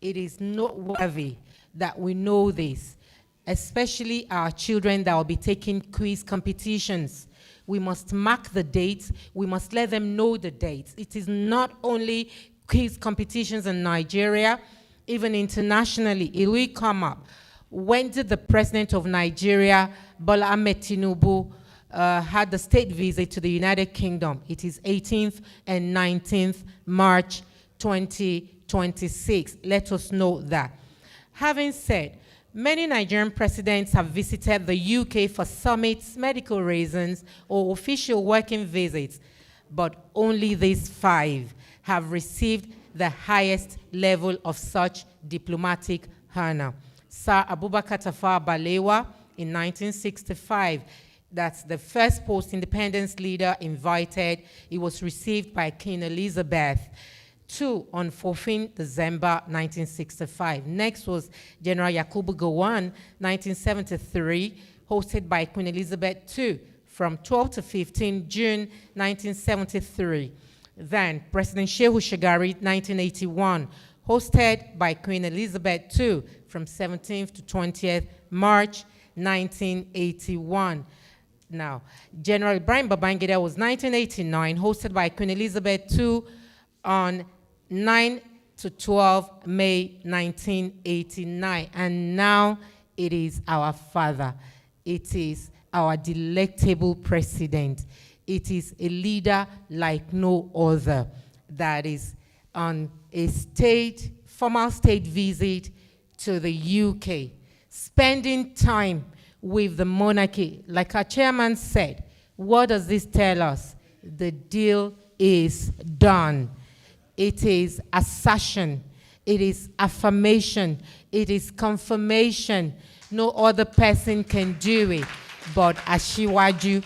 It is noteworthy that we know this, especially our children that will be taking quiz competitions. We must mark the dates. We must let them know the dates. It is not only quiz competitions in Nigeria, even internationally, it will come up. When did the president of Nigeria, Bola Ahmed Tinubu, had the state visit to the United Kingdom? It is 18th and 19th March 2026. Let us know that. Having said, many Nigerian presidents have visited the UK for summits, medical reasons, or official working visits, but only these 5 have received the highest level of such diplomatic honor. Sir Abubakar Tafawa Balewa in 1965, that's the first post-independence leader invited. He was received by Queen Elizabeth II on 14 December 1965. Next was General Yakubu Gowon, 1973, hosted by Queen Elizabeth II from 12 to 15 June 1973. Then President Shehu Shagari, 1981, hosted by Queen Elizabeth II from 17th to 20th March 1981. Now, General Ibrahim Babangida was 1989, hosted by Queen Elizabeth II on 9 to 12 May 1989. And now it is our father. It is our delectable president. It is a leader like no other that is on a formal state visit to the UK, spending time with the monarchy. Like our chairman said, what does this tell us? The deal is done. It is assertion. It is affirmation. It is confirmation. No other person can do it but Asiwaju.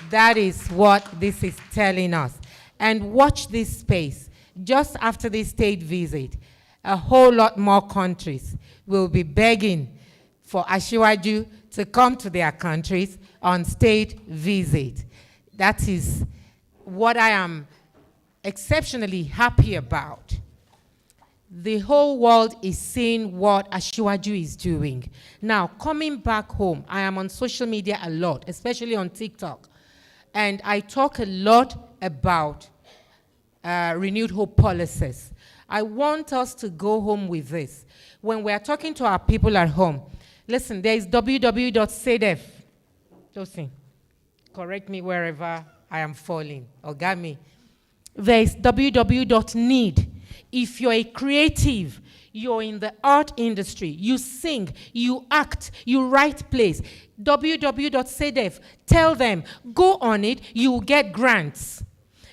That is what this is telling us. And watch this space. Just after this state visit, a whole lot more countries will be begging for Asiwaju to come to their countries on state visit. That is what I am exceptionally happy about. The whole world is seeing what Asiwaju is doing. Now, coming back home, I am on social media a lot, especially on TikTok. And I talk a lot about renewed hope policies. I want us to go home with this. When we are talking to our people at home, listen, there is www.sadef. Josie, correct me wherever I am falling. Ogami. There is www.need. If you're a creative, you're in the art industry, you sing, you act, you write plays, www.sadef. Tell them, go on it, you will get grants.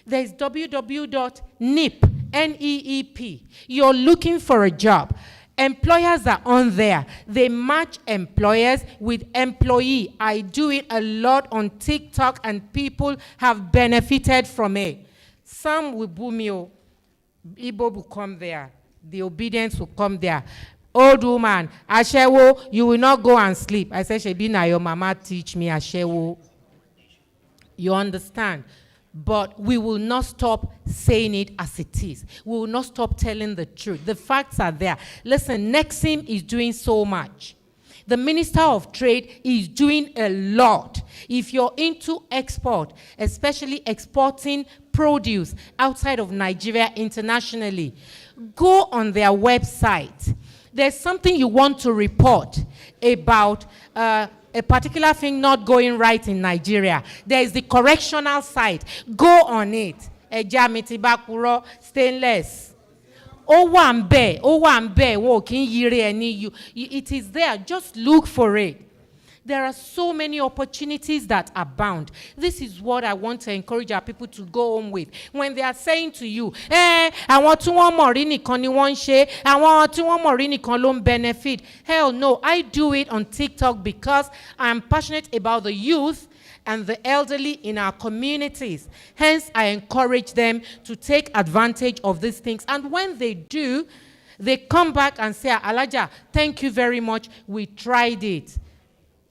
There's www.neep, N-E-E-P. You're looking for a job. Employers are on there. They match employers with employee. I do it a lot on TikTok and people have benefited from it. Some will boom you. Igbo will come there. The obedience will come there. Old woman, Ashewo, you will not go and sleep. I said, Shebi na your mama teach me Ashewo. You understand? But we will not stop saying it as it is. We will not stop telling the truth. The facts are there. Listen, Nexim is doing so much. The Minister of Trade is doing a lot. If you're into export, especially exporting produce outside of Nigeria internationally, go on their website. There's something you want to report about a particular thing not going right in Nigeria. There is the correctional site. Go on it. Ejamiti Bakuro, stainless. It is there. Just look for it. There are so many opportunities that abound. This is what I want to encourage our people to go home with. When they are saying to you, I want to want more in I want to want more in benefit. Hell no, I do it on TikTok because I am passionate about the youth and the elderly in our communities. Hence, I encourage them to take advantage of these things. And when they do, they come back and say, Alaja, thank you very much. We tried it.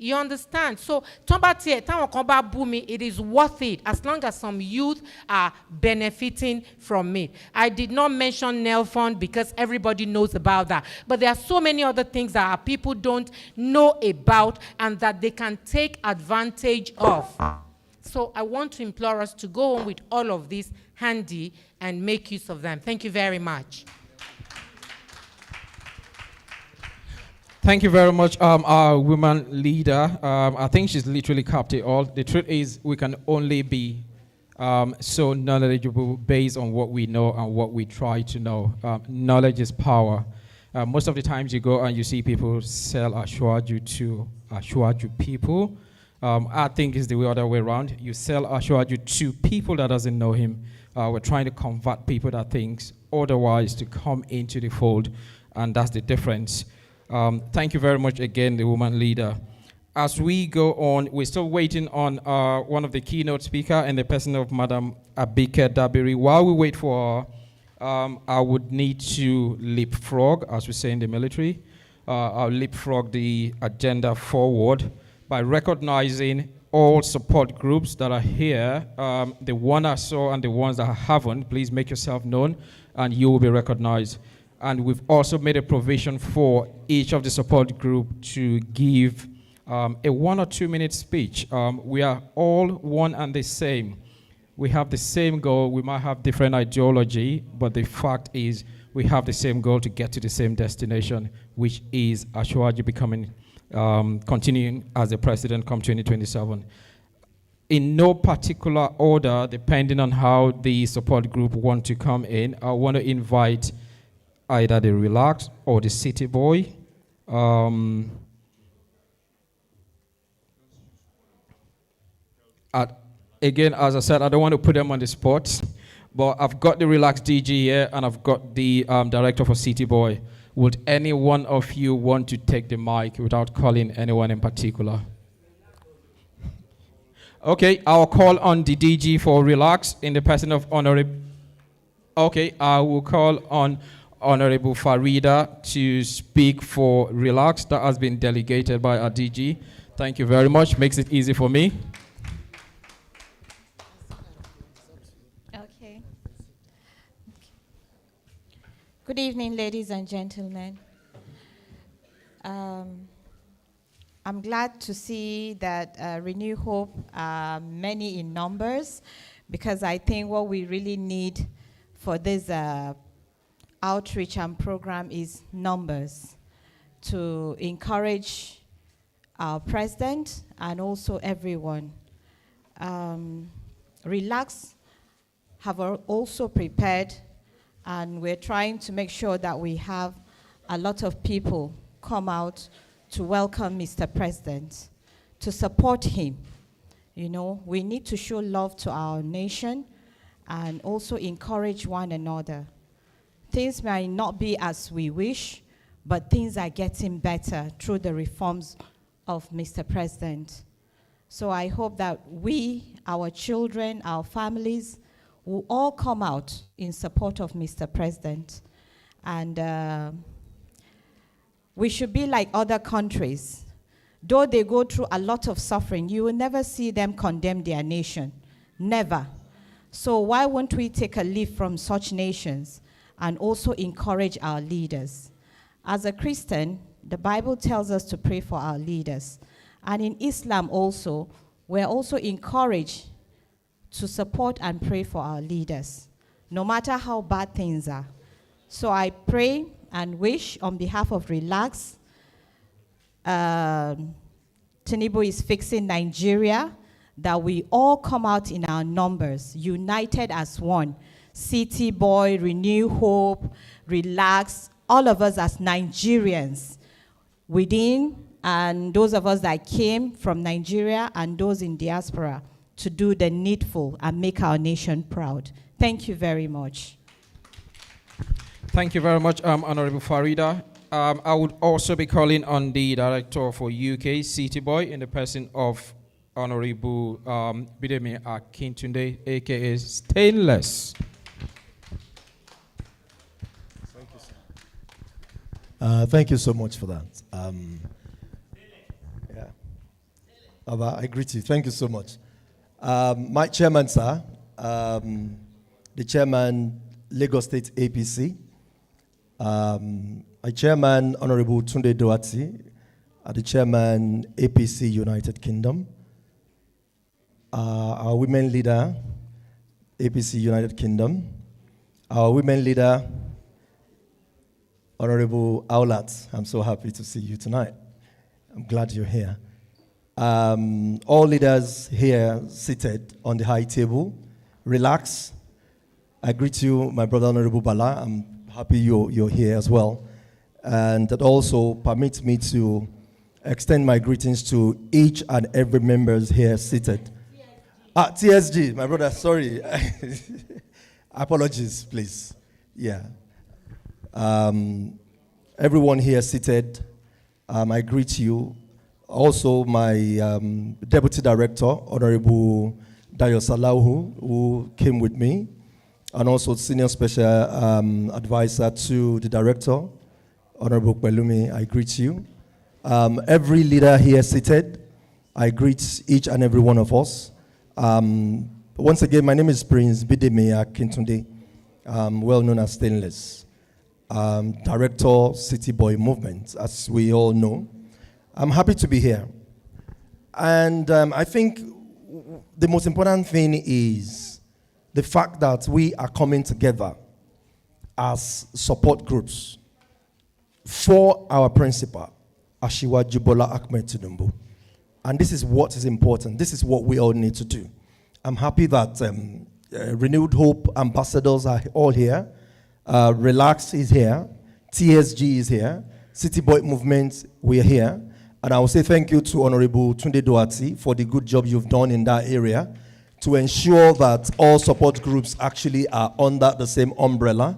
You understand? So, it is worth it as long as some youth are benefiting from it. I did not mention Nail Fund because everybody knows about that. But there are so many other things that our people don't know about and that they can take advantage of. So I want to implore us to go on with all of this handy and make use of them. Thank you very much. Thank you very much, our woman leader. I think she's literally capped it all. The truth is, we can only be so knowledgeable based on what we know and what we try to know. Knowledge is power. Most of the times you go and you see people sell ashwaju to ashwaju people. I think it's the other way around. You sell ashwaju to people that doesn't know him. We're trying to convert people that thinks otherwise to come into the fold, and that's the difference. Thank you very much again, the woman leader. As we go on, we're still waiting on one of the keynote speaker and the person of Madam Abike Dabiri. While we wait for her, I would need to leapfrog, as we say in the military. I'll leapfrog the agenda forward by recognizing all support groups that are here. The one I saw and the ones that I haven't, please make yourself known and you will be recognized. And we've also made a provision for each of the support group to give a 1 or 2 minute speech. We are all one and the same. We have the same goal. We might have different ideology, but the fact is we have the same goal to get to the same destination, which is Ashwaji becoming, continuing as the president come 2027. In no particular order, depending on how the support group want to come in, I want to invite either the Relax or the City Boy. Again, as I said, I don't want to put them on the spot, but I've got the Relax DG here and I've got the director for City Boy. Would any one of you want to take the mic without calling anyone in particular? Okay, I'll call on the DG for Relax in the person of Honorable. Okay, I will call on Honorable Farida to speak for Relax. That has been delegated by our DG. Thank you very much. Makes it easy for me. Okay. Good evening, ladies and gentlemen. I'm glad to see that Renew Hope are many in numbers, because I think what we really need for this outreach and program is numbers to encourage our president and also everyone. Relax have also prepared, and we're trying to make sure that we have a lot of people come out to welcome Mr. President, to support him. You know, we need to show love to our nation and also encourage one another. Things might not be as we wish, but things are getting better through the reforms of Mr. President. So I hope that we, our children, our families, will all come out in support of Mr. President. And we should be like other countries. Though they go through a lot of suffering, you will never see them condemn their nation. Never. So why won't we take a leaf from such nations and also encourage our leaders? As a Christian, the Bible tells us to pray for our leaders. And in Islam also, we're also encouraged to support and pray for our leaders, no matter how bad things are. So I pray and wish on behalf of Relax, Tinubu is fixing Nigeria, that we all come out in our numbers, united as one. City Boy, Renew Hope, Relax, all of us as Nigerians within, and those of us that came from Nigeria and those in diaspora, to do the needful and make our nation proud. Thank you very much. Thank you very much, Honorable Farida. I would also be calling on the director for UK, City Boy, in the person of Honorable Bidemi Akintunde, aka Stainless. Thank you, sir. Thank you so much for that. Yeah. Abba, I greet you. Thank you so much. My chairman, sir, the chairman, Lagos State APC, my chairman, Honorable Tunde Doati, the chairman, APC United Kingdom, our women leader, APC United Kingdom, our women leader, Honorable Aulat. I'm so happy to see you tonight. I'm glad you're here. All leaders here seated on the high table, relax. I greet you, my brother Honorable Bola. I'm happy you're here as well. And that also permits me to extend my greetings to each and every members here seated. TSG, my brother, sorry. Apologies, please. Yeah. Everyone here seated, I greet you. Also, my Deputy Director, Honorable Dayo Salahu, who came with me, and also Senior Special Advisor to the Director, Honorable Pelumi, I greet you. Every leader here seated, I greet each and every one of us. Once again, my name is Prince Bidemi Akintunde, well known as Stainless, Director, City Boy Movement, as we all know. I'm happy to be here. And I think the most important thing is the fact that we are coming together as support groups for our principal, Asiwaju Bola Ahmed Tinubu. And this is what is important. This is what we all need to do. I'm happy that Renewed Hope ambassadors are all here. Relax is here. TSG is here. City Boy Movement, we are here. And I will say thank you to Honorable Tunde Doati for the good job you've done in that area to ensure that all support groups actually are under the same umbrella.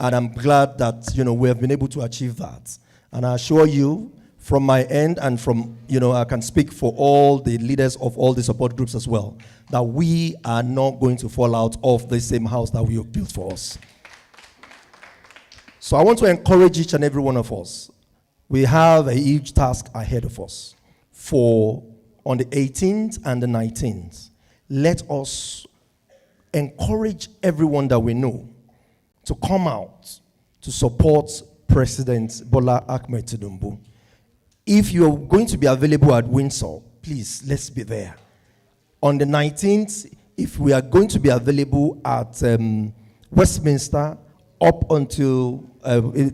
And I'm glad that, we have been able to achieve that. And I assure you, from my end and from, I can speak for all the leaders of all the support groups as well, that we are not going to fall out of the same house that we have built for us. So I want to encourage each and every one of us. We have a huge task ahead of us for on the 18th and the 19th. Let us encourage everyone that we know to come out to support President Bola Ahmed Tinubu. If you're going to be available at Windsor, please, let's be there. On the 19th, if we are going to be available at Westminster up until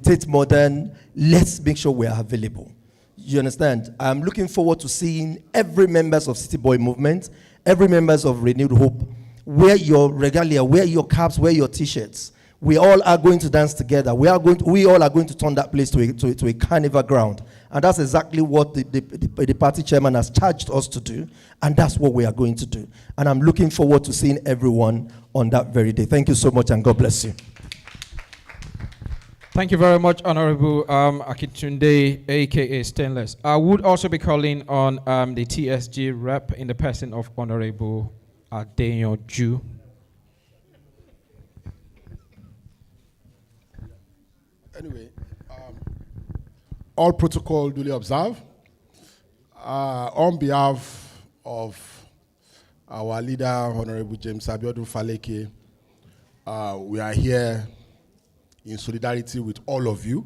Tate Modern, let's make sure we are available. You understand? I'm looking forward to seeing every members of City Boy Movement, every members of Renewed Hope, wear your regalia, wear your caps, wear your t-shirts. We all are going to dance together. We all are going to turn that place to a carnival ground. And that's exactly what the party chairman has charged us to do. And that's what we are going to do. And I'm looking forward to seeing everyone on that very day. Thank you so much, and God bless you. Thank you very much, Honorable Akintunde, a.k.a. Stainless. I would also be calling on the TSG rep in the person of Honorable Adeyanju. Anyway, all protocol duly observed. On behalf of our leader, Honorable James Abiodun Faleke, we are here in solidarity with all of you,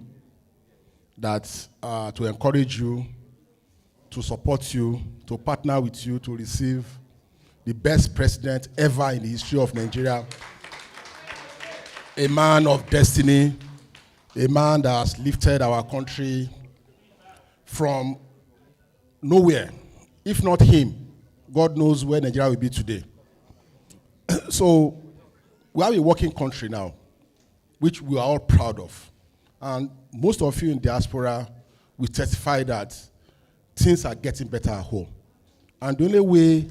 that to encourage you, to support you, to partner with you, to receive the best president ever in the history of Nigeria, a man of destiny, a man that has lifted our country from nowhere. If not him, God knows where Nigeria will be today. So we have a working country now, which we are all proud of. And most of you in diaspora will testify that things are getting better at home. And the only way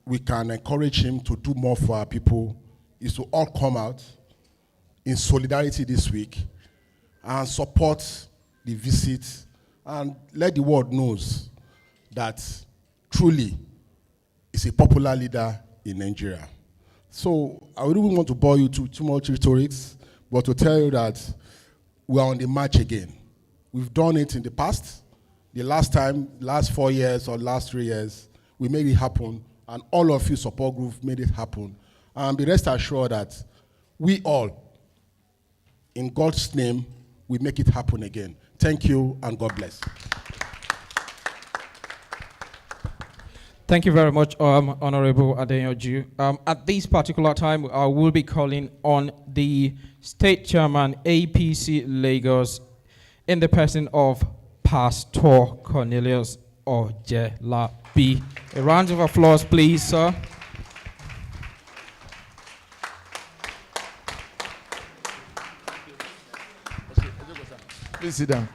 we can encourage him to do more for our people is to all come out in solidarity this week and support the visit and let the world knows that truly is a popular leader in Nigeria. So I wouldn't want to bore you too much rhetorics, but to tell you that we are on the march again. We've done it in the past. The last time, last 4 years or last 3 years, we made it happen, and all of you support group made it happen. And be rest assured that we all, in God's name, we make it happen again. Thank you, and God bless. Thank you very much, Honorable Adeyanju. At this particular time, I will be calling on the State Chairman, APC Lagos, in the person of Pastor Cornelius Ojelabi. A round of applause, please, sir. Please sit down.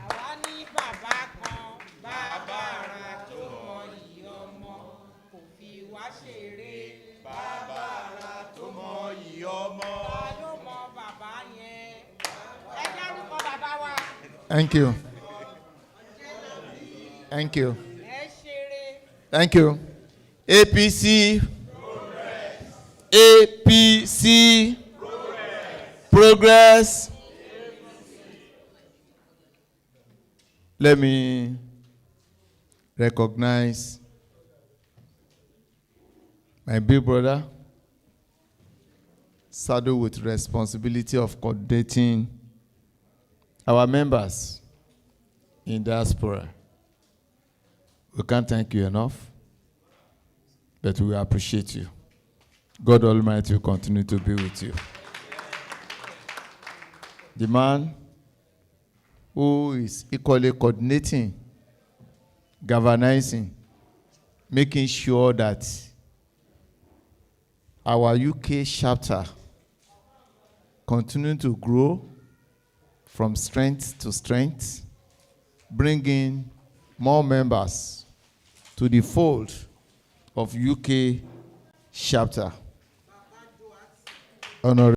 Thank you. Thank you. Thank you. APC. APC. Progress. Let me recognize my big brother, saddled with responsibility of coordinating our members in diaspora. We can't thank you enough, but we appreciate you. God Almighty will continue to be with you. The man who is equally coordinating, galvanizing, making sure that our UK chapter continue to grow from strength to strength, bringing more members to the fold of UK chapter. Honorable